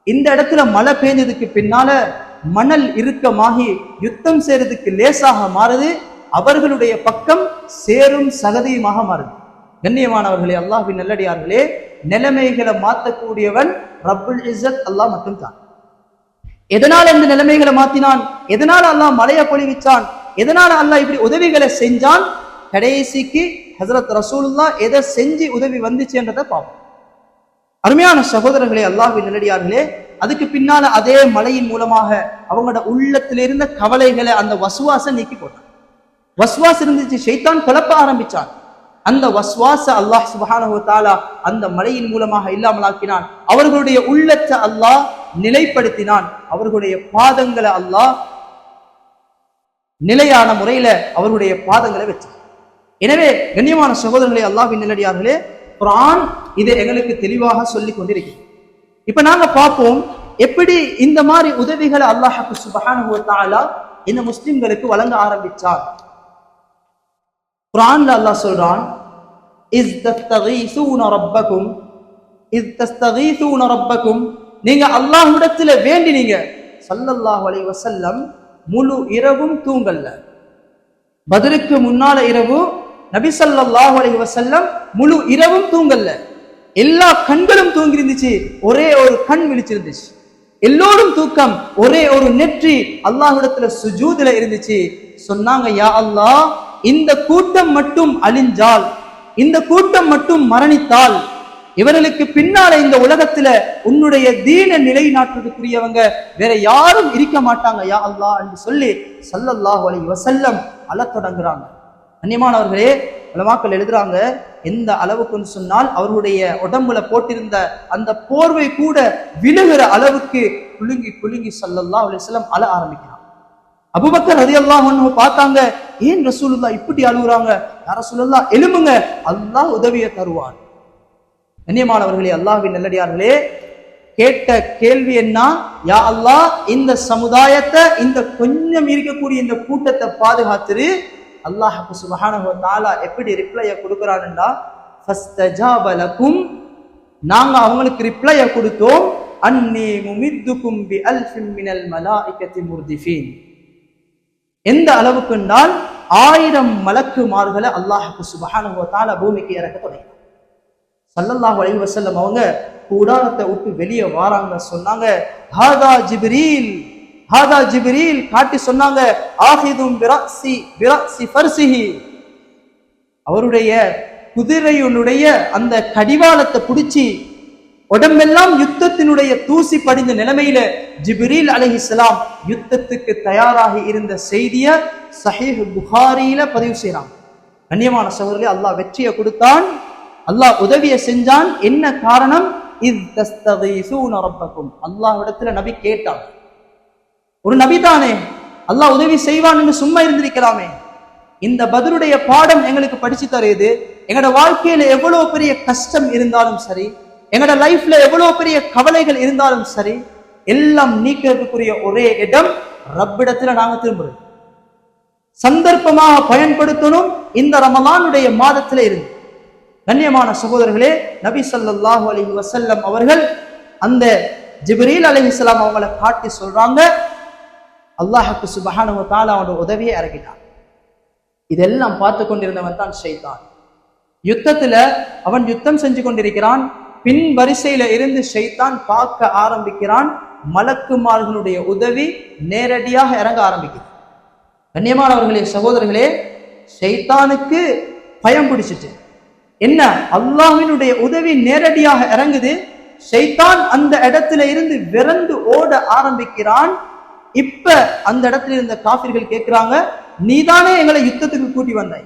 இந்த இடத்துல மழை பெய்ஞ்சதுக்கு பின்னால மணல் இறுக்கமாகி யுத்தம் செய்யறதுக்கு லேசாக மாறுது, அவர்களுடைய பக்கம் சேரும் சகதியுமாக மாறுது. கண்ணியமானவர்களே, அல்லாஹ்வின் நல்லடியார்களே, நிலைமைகளை மாற்றக்கூடியவன் ரப்புல் இஸ்ஸத் அல்லாஹ் மட்டும் தான். எதனால இந்த நிலைமைகளை மாத்தினான், எதனால அல்லாஹ் மழையை பொழிவிச்சான், எதனால அல்லாஹ் இப்படி உதவிகளை செஞ்சான், கடைசிக்கு ஹஜ்ரத் ரசூலுல்லாஹ் எதை செஞ்சு உதவி வந்துச்சுன்றதை பார்ப்போம். அருமையான சகோதரர்களே, அல்லாஹ்வின் நல்லடியார்களே, அதுக்கு பின்னால அதே மழையின் மூலமாக அவங்களோட உள்ளத்துல இருந்த கவலைகளை அந்த வஸ்வாச நீக்கி போட்டான். வஸ்வாஸ் இருந்துச்சு, ஷைத்தான் குழப்ப ஆரம்பிச்சான். அந்த வஸ்வாச அல்லாஹ் சுப்ஹானஹு வ தஆலா அந்த மழையின் மூலமாக இல்லாமலாக்கினான். அவர்களுடைய உள்ளத்தை அல்லாஹ் நிலைப்படுத்தினான். அவர்களுடைய பாதங்களை அல்லாஹ் நிலையான முறையில அவர்களுடைய பாதங்களை வச்சான். எனவே கண்ணியமான சகோதரர்களே, அல்லாஹ்வின் நல்லடியார்களே, குர்ஆன் இதை எங்களுக்கு தெளிவாக சொல்லி கொண்டிருக்கிறது. இப்ப நாங்க பார்ப்போம் எப்படி இந்த மாதிரி உதவிகளை அல்லாஹ் சுப்ஹானஹு வ தஆலா இந்த முஸ்லிம்களுக்கு வழங்க ஆரம்பிச்சார். குர்ஆன்ல அல்லாஹ் சொல்றான், இஸ் தஸ்தகீஸூன ரப்பக்கும், இஸ் தஸ்தகீஸூன ரப்பக்கும், நீங்க அல்லாஹ்விடத்துல வேண்டினீங்க. ஸல்லல்லாஹு அலைஹி வஸல்லம் முழு இரவும் தூங்கல்ல. பத்ருக்கு முன்னால இரவு நபி ஸல்லல்லாஹு அலைஹி வஸல்லம் முழு இரவும் தூங்கல்ல. எல்லா கண்களும் தூங்கி இருந்துச்சு, ஒரே ஒரு கண் விழிச்சிருந்துச்சு. எல்லோரும் தூக்கம், ஒரே ஒரு நெற்றி அல்லாஹ்விடத்துல சுஜூதுல இருந்துச்சு. சொன்னாங்க, யா அல்லாஹ், இந்த கூட்டம் மட்டும் அழிஞ்சால், இந்த கூட்டம் மட்டும் மரணித்தால், இவர்களுக்கு பின்னால இந்த உலகத்துல உன்னுடைய தீன நிலைநாட்டுறதுக்குரியவங்க வேற யாரும் இருக்க மாட்டாங்க யா அல்லாஹ் என்று சொல்லி ஸல்லல்லாஹு அலைஹி வஸல்லம் அழத் தொடங்குறாங்க. கண்ணியமானவர்களே, உலமாக்கள் எழுதுறாங்க, எந்த அளவுக்குன்னு சொன்னால் அவர்களுடைய உடம்புல போட்டிருந்த அந்த போர்வை கூட விழுகிற அளவுக்கு குலுங்கி குலுங்கி ஸல்லல்லாஹு அலைஹி வஸல்லம் அழ ஆரம்பிக்கிறாங்க. அபூபக்கர் ரலியல்லாஹு அன்ஹு பார்த்தாங்க, ஏன் ரசூலுல்லாஹ் இப்படி அழுகுறாங்க? யா ரசூலுல்லாஹ், எழும்புங்க, அல்லாஹ் உதவியை தருவான். கண்ணியமானவர்களே, அல்லாஹ்வின் நல்லடியார்களே, கேட்ட கேள்வி என்ன? யா அல்லாஹ், இந்த சமுதாயத்தை, இந்த கொஞ்சம் இருக்கக்கூடிய இந்த கூட்டத்தை பாதுகாத்துரு. அல்லாஹ் சுப்ஹானஹு வ தஆலா எப்படி ரிப்ளைய கொடுக்கறான்டா, ஃபஸ்தஜாப லகும், நாங்க அவங்களுக்கு ரிப்ளைய கொடுத்தோம், அன்னி முமித்துக்கும் பி அல்ஃபின் மினல் மலாயிகத்தி முர்திஃபீன். எந்த அளவுக்கு என்றால் 1000 மலக்குமார்களை அல்லாஹ் சுப்ஹானஹு வ தஆலா பூமிக்கு இறக்க தொடங்கினார். ஸல்லல்லாஹு அலைஹி வஸல்லம் அவங்க கூடாரத்தை விட்டு வெளியே வாராங்க. சொன்னாங்க, ஹாதா ஜிப்ரீல், ஹாதா ஜிப்ரீல் காட்டி சொன்னாங்க, ஆஹிதும் பிரஸி ஃபர்ஸிஹி, அவருடைய குதிரையுடைய அந்த கடிவாளத்தை பிடிச்சி உடம்பெல்லாம் யுத்தத்தினுடைய தூசி படிந்த நிலைமையில ஜிப்ரீல் அலைஹிஸ்ஸலாம் யுத்தத்துக்கு தயாராகி இருந்த செய்தியை சஹீஹ் புகாரியில பதிவு செய்யறாங்க. கண்ணியமான சகோதரர்களே, அல்லாஹ் வெற்றியை கொடுத்தான், அல்லாஹ் உதவியை செஞ்சான். என்ன காரணம்? இஸ் தஸ்தகீஸூன ரப்பக்கும், அல்லாஹ்விடத்துல நபி கேட்டான். ஒரு நபி தானே, அல்லாஹ் உதவி செய்வான் என்று சும்மா இருந்திருக்கலாமே. இந்த பத்ருடைய பாடம் எங்களுக்கு படிச்சு தருது. எங்களோட வாழ்க்கையில எவ்வளவு பெரிய கஷ்டம் இருந்தாலும் சரி, எங்களோட லைஃப்ல எவ்வளவு பெரிய கவலைகள் இருந்தாலும் சரி, எல்லாம் நீக்கிறதுக்குரிய ஒரே இடம் ரப்பிடத்துல நாங்க திரும்புறோம். சந்தர்ப்பமாக பயன்படுத்தணும். இந்த ரமலானுடைய மாதத்துல இருந்து கண்ணியமான சகோதரர்களே, நபி ஸல்லல்லாஹு அலைஹி வஸல்லம் அவர்கள் அந்த ஜிப்ரீல் அலைஹிஸ்ஸலாம் அவங்களை காட்டி சொல்றாங்க, அல்லாஹ் சுப்ஹானஹு வ தஆலா அவனோட உதவியை இறக்கிட்டான். இதெல்லாம் பார்த்து கொண்டிருந்தவன் தான் ஷைத்தான். யுத்தத்துல அவன் யுத்தம் செஞ்சு கொண்டிருக்கிறான். பின் வரிசையில இருந்து ஷைத்தான் பார்க்க ஆரம்பிக்கிறான். மலக்குமார்களுடைய உதவி நேரடியாக இறங்க ஆரம்பிக்குது. கண்ணியமானவர்களே, சகோதரர்களே, ஷைத்தானுக்கு பயம் பிடிச்சிட்டு என்ன, அல்லாஹ்வினுடைய உதவி நேரடியாக இறங்குது. ஷைத்தான் அந்த இடத்துல இருந்து விரண்டு ஓட ஆரம்பிக்கிறான். இப்ப அந்த இடத்துல இருந்த காஃபிர்கள் கேட்கிறாங்க, நீதானே எங்களை யுத்தத்துக்கு கூட்டி வந்தாய்,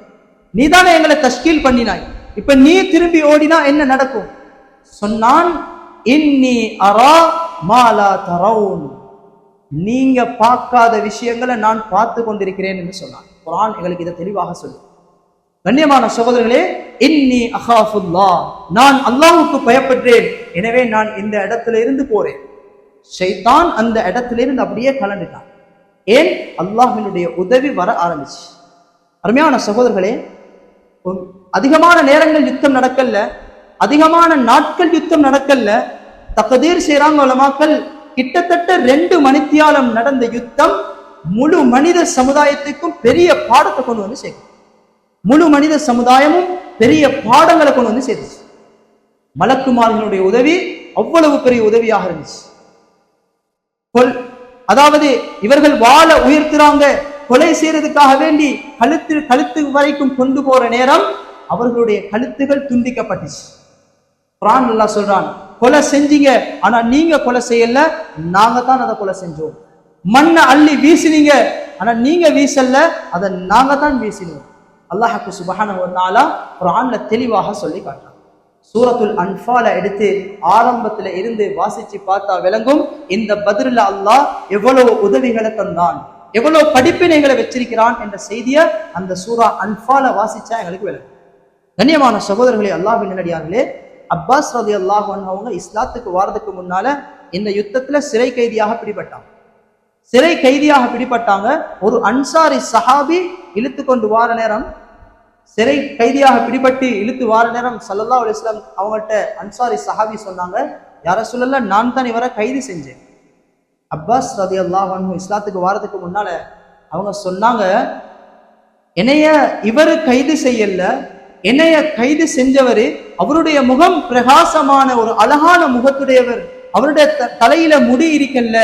நீதானே எங்களை தஷ்கீல் பண்ணினாய், இப்ப நீ திரும்பி ஓடினா என்ன நடக்கும்? சொன்னான், இன்னி அரா மா லா தரவுன், நீங்க பார்க்காத விஷயங்களை நான் பார்த்து கொண்டிருக்கிறேன் என்று சொன்னான். குர்ஆன் எங்களுக்கு இதை தெளிவாக சொல்லு. கண்ணியமான சகோதரர்களே, இன்னி அகாஃபுல்லாஹ், நான் அல்லாஹ்வுக்கு பயப்படுறேன், எனவே நான் இந்த இடத்துல இருந்து போறேன். ஷைத்தான் அந்த இடத்துல இருந்து அப்படியே கலந்துட்டான். ஏன்? அல்லாஹ்வினுடைய உதவி வர ஆரம்பிச்சு. அருமையான சகோதரர்களே, அதிகமான நேரங்கள் யுத்தம் நடக்கல, அதிகமான நாட்கள் யுத்தம் நடக்கல. தக்தீர் செய்றாங்க உலமாக்கள், கிட்டத்தட்ட 2 மணித்தியாலம் நடந்த யுத்தம் முழு மனித சமுதாயத்துக்கும் பெரிய பாடத்தை கொண்டு வந்து சேர்க்கும். முழு மனித சமுதாயமும் பெரிய பாடங்களை கொண்டு வந்து சேர்த்துச்சு. மலக்குமார்களுடைய உதவி அவ்வளவு பெரிய உதவியாக இருந்துச்சு. அதாவது இவர்கள் வாழ உயர்த்துறாங்க, கொலை செய்யறதுக்காக வேண்டி கழுத்து வரைக்கும் கொண்டு போற நேரம் அவர்களுடைய கழுத்துகள் துண்டிக்கப்பட்டுச்சு. குர்ஆன் அல்லாஹ் சொல்றான், கொலை செஞ்சீங்க, ஆனா நீங்க கொலை செய்யல, நாங்க தான் அதை கொலை செஞ்சோம். மண்ணை அள்ளி வீசினீங்க, ஆனா நீங்க வீசல்ல, அதை நாங்க தான் வீசினோம். அல்லாஹ் சுப்ஹானஹு வ தஆலா குர்ஆன்ல தெளிவாக சொல்லி காட்டுறான். சூரத்துல் அன்ஃபால எடுத்து ஆரம்பத்துல இருந்து வாசிச்சு பார்த்தா விளங்கும், இந்த பத்ர்ல அல்லாஹ் எவ்வளவு உதவிகளை தந்தான், எவ்வளவு படிப்பினைகளை வச்சிருக்கிறான் என்ற செய்தியை அந்த சூரா அன்ஃபால வாசிச்சா எங்களுக்கு விளங்கும். கண்ணியமான சகோதரர்களே, அல்லாஹ்வின் நல்லடியார்களே, அப்பாஸ் ரலியல்லாஹு அன்ஹு அவங்க இஸ்லாத்துக்கு வாரதுக்கு முன்னால இந்த யுத்தத்துல சிறை கைதியாக பிடிபட்டாங்க. சிறை கைதியாக பிடிபட்டாங்க. ஒரு அன்சாரி சஹாபி இழுத்து கொண்டு வார நேரம், சிறை கைதியாக பிடிபட்டு இழுத்து வார நேரம் ஸல்லல்லாஹு அலைஹி வஸல்லம் அவங்கள்ட்ட அன்சாரி சஹாபி சொன்னாங்க, யா ரசூலல்லாஹ், நான் தான் இவரை கைது செஞ்சேன். அப்பாஸ் ரலியல்லாஹு அன்ஹு இஸ்லாத்துக்கு வாரதுக்கு முன்னால அவங்க சொன்னாங்க, என்னைய இவரு கைது செய்யல, என்னைய கைது செஞ்சவர் அவருடைய முகம் பிரகாசமான ஒரு அழகான முகத்துடையவர், அவருடைய தலையில முடி இருக்கல்ல,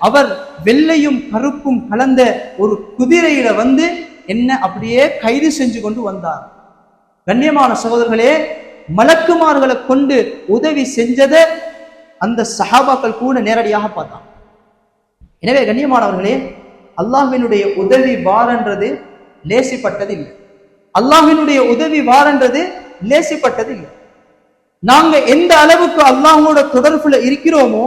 அவர் வெள்ளையும் கருப்பும் கலந்த ஒரு குதிரையில வந்து என்ன அப்படியே கைது செஞ்சு கொண்டு வந்தார். கண்ணியமான சகோதரர்களே, மலக்குமார்களை கொண்டு உதவி செஞ்சதை அந்த சஹாபாக்கள் கூட நேரடியாக பார்த்தாங்க. எனவே கண்ணியமானவர்களே, அல்லாஹ்வினுடைய உதவி வாரன்றது லேசிப்பட்டது இல்லை. அல்லாஹ்வினுடைய உதவி வாரன்றது லேசிப்பட்டது இல்லை. நாங்க எந்த அளவுக்கு அல்லாஹ்வோட தொடர்புல இருக்கிறோமோ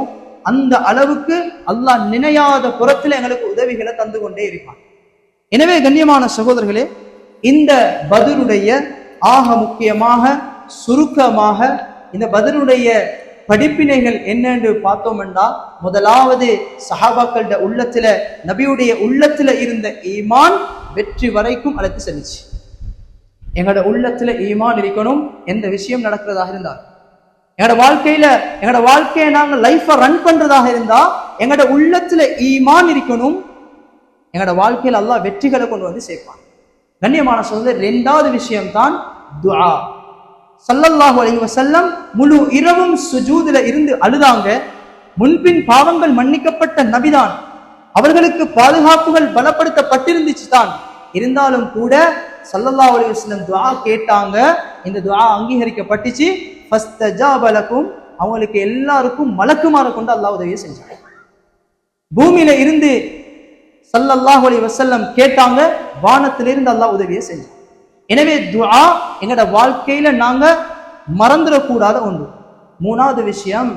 அந்த அளவுக்கு அல்லாஹ் நினையாத புறத்துல எங்களுக்கு உதவிகளை தந்து கொண்டே இருப்பான். எனவே கண்ணியமான சகோதரர்களே, இந்த பத்ருடைய ஆக முக்கியமாக சுருக்கமாக இந்த பத்ருடைய படிப்பினைகள் என்னென்று பார்த்தோம் என்றால், முதலாவது சஹாபாக்களோட உள்ளத்துல, நபியுடைய உள்ளத்துல இருந்த ஈமான் வெற்றி வரைக்கும் அழைத்து செல்லுச்சு. எங்களோட உள்ளத்துல ஈமான் இருக்கணும். எந்த விஷயம் நடக்கிறதாக இருந்தால், எங்களோட வாழ்க்கையை நாங்க லைஃபை ரன் பண்றதாக இருந்தா எங்களோட உள்ளத்துல ஈமான் இருக்கணும். எங்களோட வாழ்க்கையில் அல்லாஹ் வெற்றிகளை கொண்டு வந்து சேர்ப்பான். கண்ணியமான சகோதரர், 2வது விஷயம் தான் துஆ. ஸல்லல்லாஹு அலைஹி வஸல்லம் முழு இரவும் சுஜூதுல இருந்து அழுதாங்க. முன்பின் பாவங்கள் மன்னிக்கப்பட்ட நபிதான், அவர்களுக்கு பாதுகாப்புகள் பலப்படுத்தப்பட்டிருந்துச்சு தான். இருந்தாலும் கூட ஸல்லல்லாஹு அலைஹி வஸல்லம் துஆ கேட்டாங்க. இந்த துஆ அங்கீகரிக்கப்பட்டுச்சு. ஃபஸ்தஜாப லகும், அவங்களுக்கு எல்லாருக்கும் மலக்குமார கொண்டு அல்லாஹ் உதவியை செஞ்சாங்க. பூமியில இருந்து ஸல்லல்லாஹு அலைஹி வஸல்லம் கேட்டாங்க, வானத்திலிருந்து அல்லாஹ் உதவியை செஞ்சாங்க. எனவே துஆ எங்களோட வாழ்க்கையில நாங்க மறந்துடக்கூடாத ஒன்று. 3வது விஷயம்,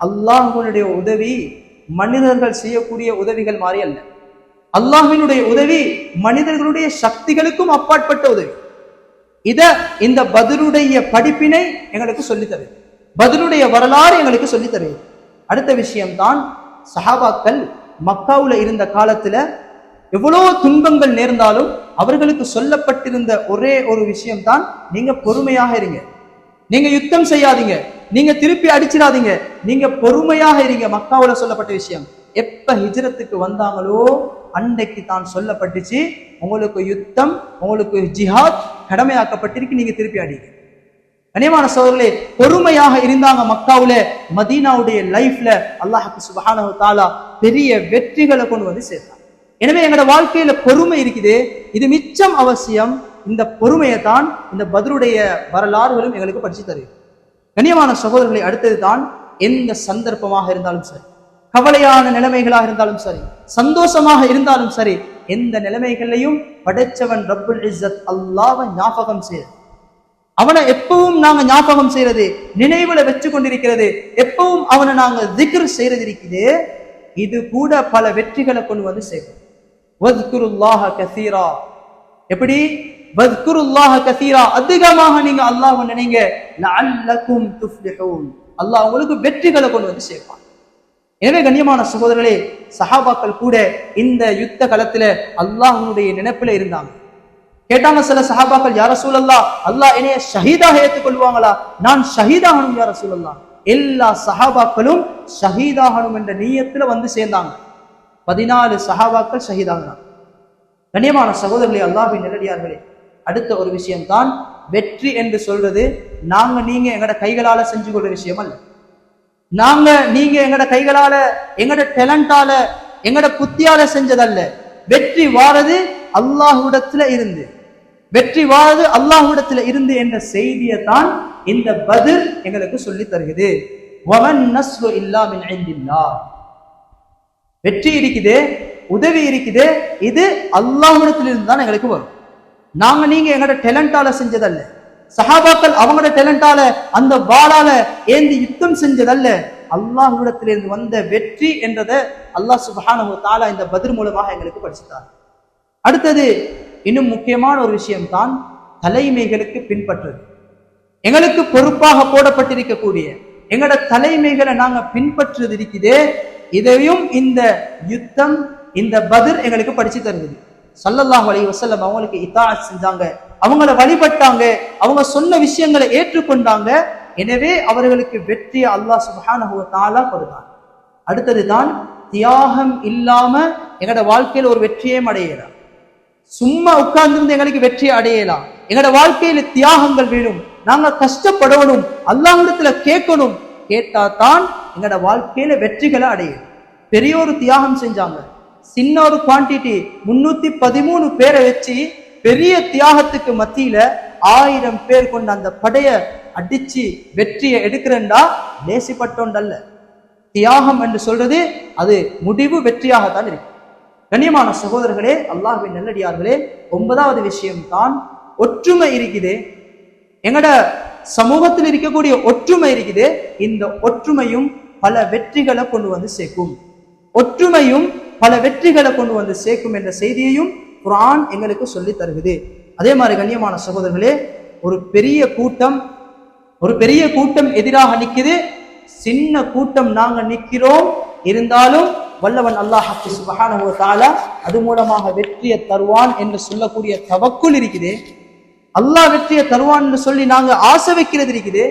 அல்லாஹ்வினுடைய உதவி மனிதர்கள் செய்யக்கூடிய உதவிகள் மாதிரி அல்ல. அல்லாஹ்வினுடைய உதவி மனிதர்களுடைய சக்திகளுக்கும் அப்பாற்பட்ட உதவி. இந்த பத்ருடைய படிப்பினை எங்களுக்கு சொல்லி தருது, பத்ருடைய வரலாறு எங்களுக்கு சொல்லி தருது. அடுத்த விஷயம்தான், சஹாபாக்கள் மக்காவுல இருந்த காலத்துல எவ்வளவு துன்பங்கள் நேர்ந்தாலும் அவர்களுக்கு சொல்லப்பட்டிருந்த ஒரே ஒரு விஷயம் தான், நீங்க பொறுமையாக இருங்க, நீங்க யுத்தம் செய்யாதீங்க, நீங்க திருப்பி அடிச்சிடாதீங்க, நீங்க பொறுமையாக இருங்க. மக்காவுல சொல்லப்பட்ட விஷயம். எப்ப ஹிஜ்ரத்துக்கு வந்தாங்களோ அன்றைக்கு தான் சொல்லப்பட்டுச்சு, உங்களுக்கு யுத்தம், உங்களுக்கு ஜிஹாத் கடமையாக்கப்பட்டிருக்கு, நீங்க திருப்பி அடிங்க. கண்ணியமான சகோதரர்களே, பொறுமையாக இருந்தாங்க மக்காவுல. மதீனாவுடைய லைஃப்ல அல்லாஹ் சுப்ஹானஹு வ தஆலா பெரிய வெற்றிகளை கொண்டு வந்து சேர்த்தாங்க. எனவே எங்களோட வாழ்க்கையில பொறுமை இருக்குது, இது மிச்சம் அவசியம். இந்த பொறுமையை தான் இந்த பத்ருடைய வரலாறுகளும் எங்களுக்கு படிச்சு தருது. கண்ணியமான சகோதரர்களை, அடுத்தது தான், எந்த சந்தர்ப்பமாக இருந்தாலும் சரி, கவலையான நிலைமைகளாக இருந்தாலும் சரி, சந்தோஷமாக இருந்தாலும் சரி, எந்த நிலைமைகளையும் படைச்சவன் ரப்புல் இஸ்ஸத் அல்லாஹ்வை ஞாபகம் செய்ய, அவனை எப்பவும் நாங்க ஞாபகம் செய்யறது, நினைவுல வச்சு கொண்டிருக்கிறது, எப்பவும் அவனை நாங்க திக்ர் செய்யறது இருக்குது. இது கூட பல வெற்றிகளை கொண்டு வந்து சேர்க்கும். வத்குருல்லாஹ கஸீரா, எப்படி வத்குருல்லாஹ கஸீரா, அதிகமாக நீங்க அல்லாஹ்வை நினைங்க, லஅல்லகும் துஃப்லிஹூன், அல்லாஹ் உங்களுக்கு வெற்றிகளை கொண்டு வந்து சேர்ப்பான். எனவே கண்ணியமான சகோதரர்களே, சஹாபாக்கள் கூட இந்த யுத்த களத்துல அல்லாஹ்வுடைய நினைப்புல இருந்தாங்க. கேட்டாங்க சில சஹாபாக்கள், யா ரசூலல்லாஹ், அல்லாஹ் என்னைய ஷஹீதாக ஏற்றுக்கொள்வாங்களா? நான் ஷஹீதாகணும் யா ரசூலல்லாஹ். எல்லா சஹாபாக்களும் ஷஹீதாகணும் என்ற நீயத்துல வந்து சேர்ந்தாங்க. 14 சஹாபாக்கள் ஷஹீதாகிறாங்க. கண்ணியமான சகோதரர்களே, அல்லாஹ்வின் நல்லடியார்களே, அடுத்த ஒரு விஷயம் தான் வெற்றி என்று சொல்றது நாங்க நீங்க எங்கட கைகளால செஞ்சு கொள்ற விஷயம் அல்ல. நாங்க நீங்க எங்கட கைகளால எங்கட டேலண்டால எங்கட புத்தியால செஞ்சதல்ல. வெற்றி வாரது அல்லாஹ்விடத்துல இருந்து, வெற்றி வாரது அல்லாஹ்விடத்துல இருந்து என்ற செய்தியை தான் இந்த பத்ர் எங்களுக்கு சொல்லி தருகிறது. வமன் நஸ்ரு இல்லா மின் இந்தில்லாஹ். வெற்றி இருக்குதே, உதவி இருக்குதே, இது அல்லாஹ்விடத்திலிருந்து தான் எங்களுக்கு வரும். நாங்க நீங்க எங்கட டேலண்டால செஞ்சதல்ல. சஹாபாக்கள் அவங்களோட டேலண்டால அந்த வாளால ஏந்தி யுத்தம் செஞ்சதல்ல. அல்லாஹ்விடத்திலிருந்து வந்த வெற்றி என்றதை அல்லாஹ் சுப்ஹானஹு வ தஆலா இந்த பத்ர் மூலமாக எங்களுக்கு படிச்சுட்டார். அடுத்தது இன்னும் முக்கியமான ஒரு விஷயம் தான் தலைமைகளுக்கு பின்பற்றுறது. எங்களுக்கு பொறுப்பாக போடப்பட்டிருக்கக்கூடிய எங்களோட தலைமைகளை நாங்க பின்பற்றுறது இருக்குதே, இதையும் இந்த யுத்தம் இந்த பத்ர் எங்களுக்கு படிச்சு தருகிறது. ஸல்லல்லாஹு அலைஹி வஸல்லம் அவங்களுக்கு இத்தாஅத் செஞ்சாங்க, அவங்கள வழிபட்டாங்க, அவங்க சொன்ன விஷயங்களை ஏற்றுக்கொண்டாங்க. எனவே அவர்களுக்கு வெற்றியை அல்லாஹ் சுப்ஹானஹு வ தஆலா கொடுத்தார். அடுத்தது தான் தியாகம் இல்லாம எங்களோட வாழ்க்கையில் ஒரு வெற்றியே அடையலாம். சும்மா உட்கார்ந்திருந்து எங்களுக்கு வெற்றியை அடையலாம். எங்களோட வாழ்க்கையில தியாகங்கள் வேணும். நாங்க கஷ்டப்படணும், அல்லாஹ்விடத்துல கேட்கணும். கேட்டா தான் எங்களோட வாழ்க்கையில வெற்றிகளை அடையும். பெரிய ஒரு தியாகம் செஞ்சாங்க. சின்ன ஒரு குவான்டிட்டி 313 பேரை வச்சு பெரிய தியாகத்துக்கு மத்தியில 1000 பேர் கொண்ட அந்த படைய அடிச்சு வெற்றியை எடுக்கிறேன்டா லேசிப்பட்டோண்டல்ல. தியாகம் என்று சொல்றது அது முடிவு வெற்றியாகத்தான் இருக்கு. கண்ணியமான சகோதரர்களே, அல்லாஹ்வின் நல்லடியார்களே, 9வது விஷயம் தான் ஒற்றுமை இருக்குது. எங்கட சமூகத்தில் இருக்கக்கூடிய ஒற்றுமை இருக்குது. இந்த ஒற்றுமையும் பல வெற்றிகளை கொண்டு வந்து சேர்க்கும். ஒற்றுமையும் பல வெற்றிகளை கொண்டு வந்து சேர்க்கும் என்ற செய்தியையும் குர்ஆன் எங்களுக்கு சொல்லி தருகிறது. அதே மாதிரி கண்ணியமான சகோதரர்களே, ஒரு பெரிய கூட்டம் எதிராக நிக்குது, சின்ன கூட்டம் நாங்க நிக்கிறோம். இருந்தாலும் வல்லவன் அல்லாஹ் சுப்ஹானஹு வ தஆலா அது மூலமாக வெற்றியை தருவான் என்று சொல்லக்கூடிய தவக்குல் இருக்குது. அல்லாஹ் வெற்றியை தருவான் என்று சொல்லி நாங்க ஆசை வைக்கிறது இருக்குது.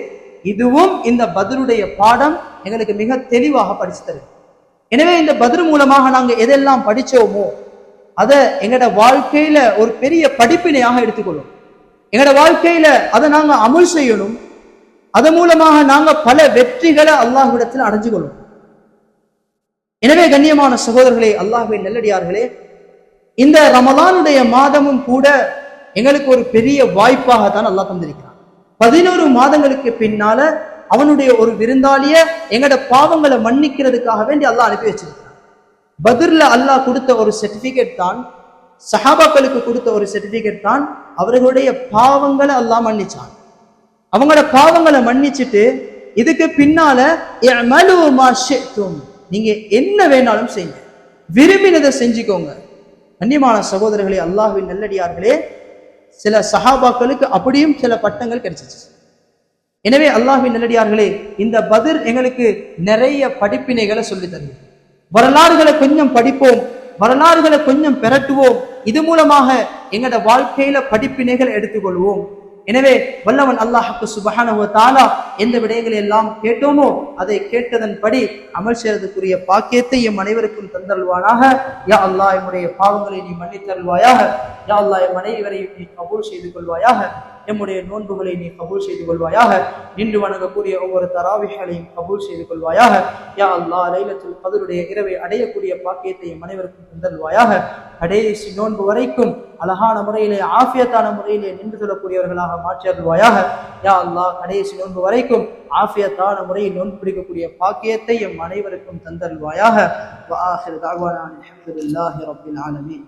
இதுவும் இந்த பத்ருடைய பாடம் எங்களுக்கு மிக தெளிவாக படிச்சு தருது. எனவே இந்த பத்ர் மூலமாக நாங்க எதெல்லாம் படிச்சோமோ அதை எங்களோட வாழ்க்கையில ஒரு பெரிய படிப்பினையாக எடுத்துக்கொள்ளும். எங்களோட வாழ்க்கையில அதை நாங்க அமல் செய்யணும். அதன் மூலமாக நாங்க பல வெற்றிகளை அல்லாஹ்விடத்தில் அடைஞ்சு கொள்ளும். எனவே கண்ணியமான சகோதரர்களே, அல்லாஹ்வின் நல்லடியார்களே, இந்த ரமலானுடைய மாதமும் கூட எங்களுக்கு ஒரு பெரிய வாய்ப்பாக தான் அல்லாஹ் தந்திருக்கிறான். 11 மாதங்களுக்கு பின்னால அவனுடைய ஒரு விருந்தாளிய எங்களோட பாவங்களை மன்னிக்கிறதுக்காக வேண்டி அல்லாஹ் அனுப்பி வச்சிருக்கிறான். பத்ர்ல அல்லாஹ் கொடுத்த ஒரு சர்டிபிகேட் தான், சஹாபாக்களுக்கு கொடுத்த ஒரு சர்டிபிகேட் தான், அவர்களுடைய பாவங்களை அல்லாஹ் மன்னிச்சான். அவங்களோட பாவங்களை மன்னிச்சுட்டு இதுக்கு பின்னால இஅமலு மா ஷிஅ்தும், நீங்க என்ன வேணாலும் செய்யுங்க, விரும்பினதை செஞ்சுக்கோங்க. கண்ணியமான சகோதரர்களே, அல்லாஹ்வின் நல்லடியார்களே, சில சஹாபாக்களுக்கு அப்படியும் சில பட்டங்கள் கிடைச்சிச்சு. எனவே அல்லாஹ்வின் நல்லடியார்களே, இந்த பத்ர் எங்களுக்கு நிறைய படிப்பினைகளை சொல்லி தருகிறது. வரலாறுகளை கொஞ்சம் படிப்போம், வரலாறுகளை கொஞ்சம் பெரட்டுவோம். இது மூலமாக எங்களோட வாழ்க்கையில படிப்பினைகளை எடுத்துக்கொள்வோம். எனவே வல்லவன் அல்லாஹ் சுப்ஹானஹு வ தஆலா எந்த விடயங்களை எல்லாம் கேட்டோமோ அதை கேட்டதன்படி அமல் செய்வதற்குரிய பாக்கியத்தை எம் அனைவருக்கும் தந்தல்வானாக. யா அல்லாஹ், எம்முடைய பாவங்களை நீ மன்னித்தருள்வாயாக. யா அல்லாஹ், எம் அனைவரையும் நீ கபூல் செய்து கொள்வாயாக. எம்முடைய நோன்புகளை நீ கபூல் செய்து கொள்வாயாக. நின்று வணங்கக்கூடிய ஒவ்வொரு தராவிகளையும் கபூல் செய்து கொள்வாயாக. யா அல்லாஹ், லைலத்துல் கத்ருடைய இரவை அடையக்கூடிய பாக்கியத்தை எம் அனைவருக்கும் தந்தல்வாயாக. கடைசி நோன்பு வரைக்கும் அழகான முறையிலே ஆஃபியத்தான முறையிலே நின்று சொல்லக்கூடியவர்களாக மாற்றி அருள்வாயாக. யா அல்லாஹ், கடைசி நோன்பு வரைக்கும் ஆஃபியத்தான முறையில் நோன்பு பிடிக்கக்கூடிய பாக்கியத்தை எம் அனைவருக்கும் தந்தல்வாயாக. வ ஆகிரு தஅவானா அல்ஹம்துலில்லாஹி ரப்பில் ஆலமீன்.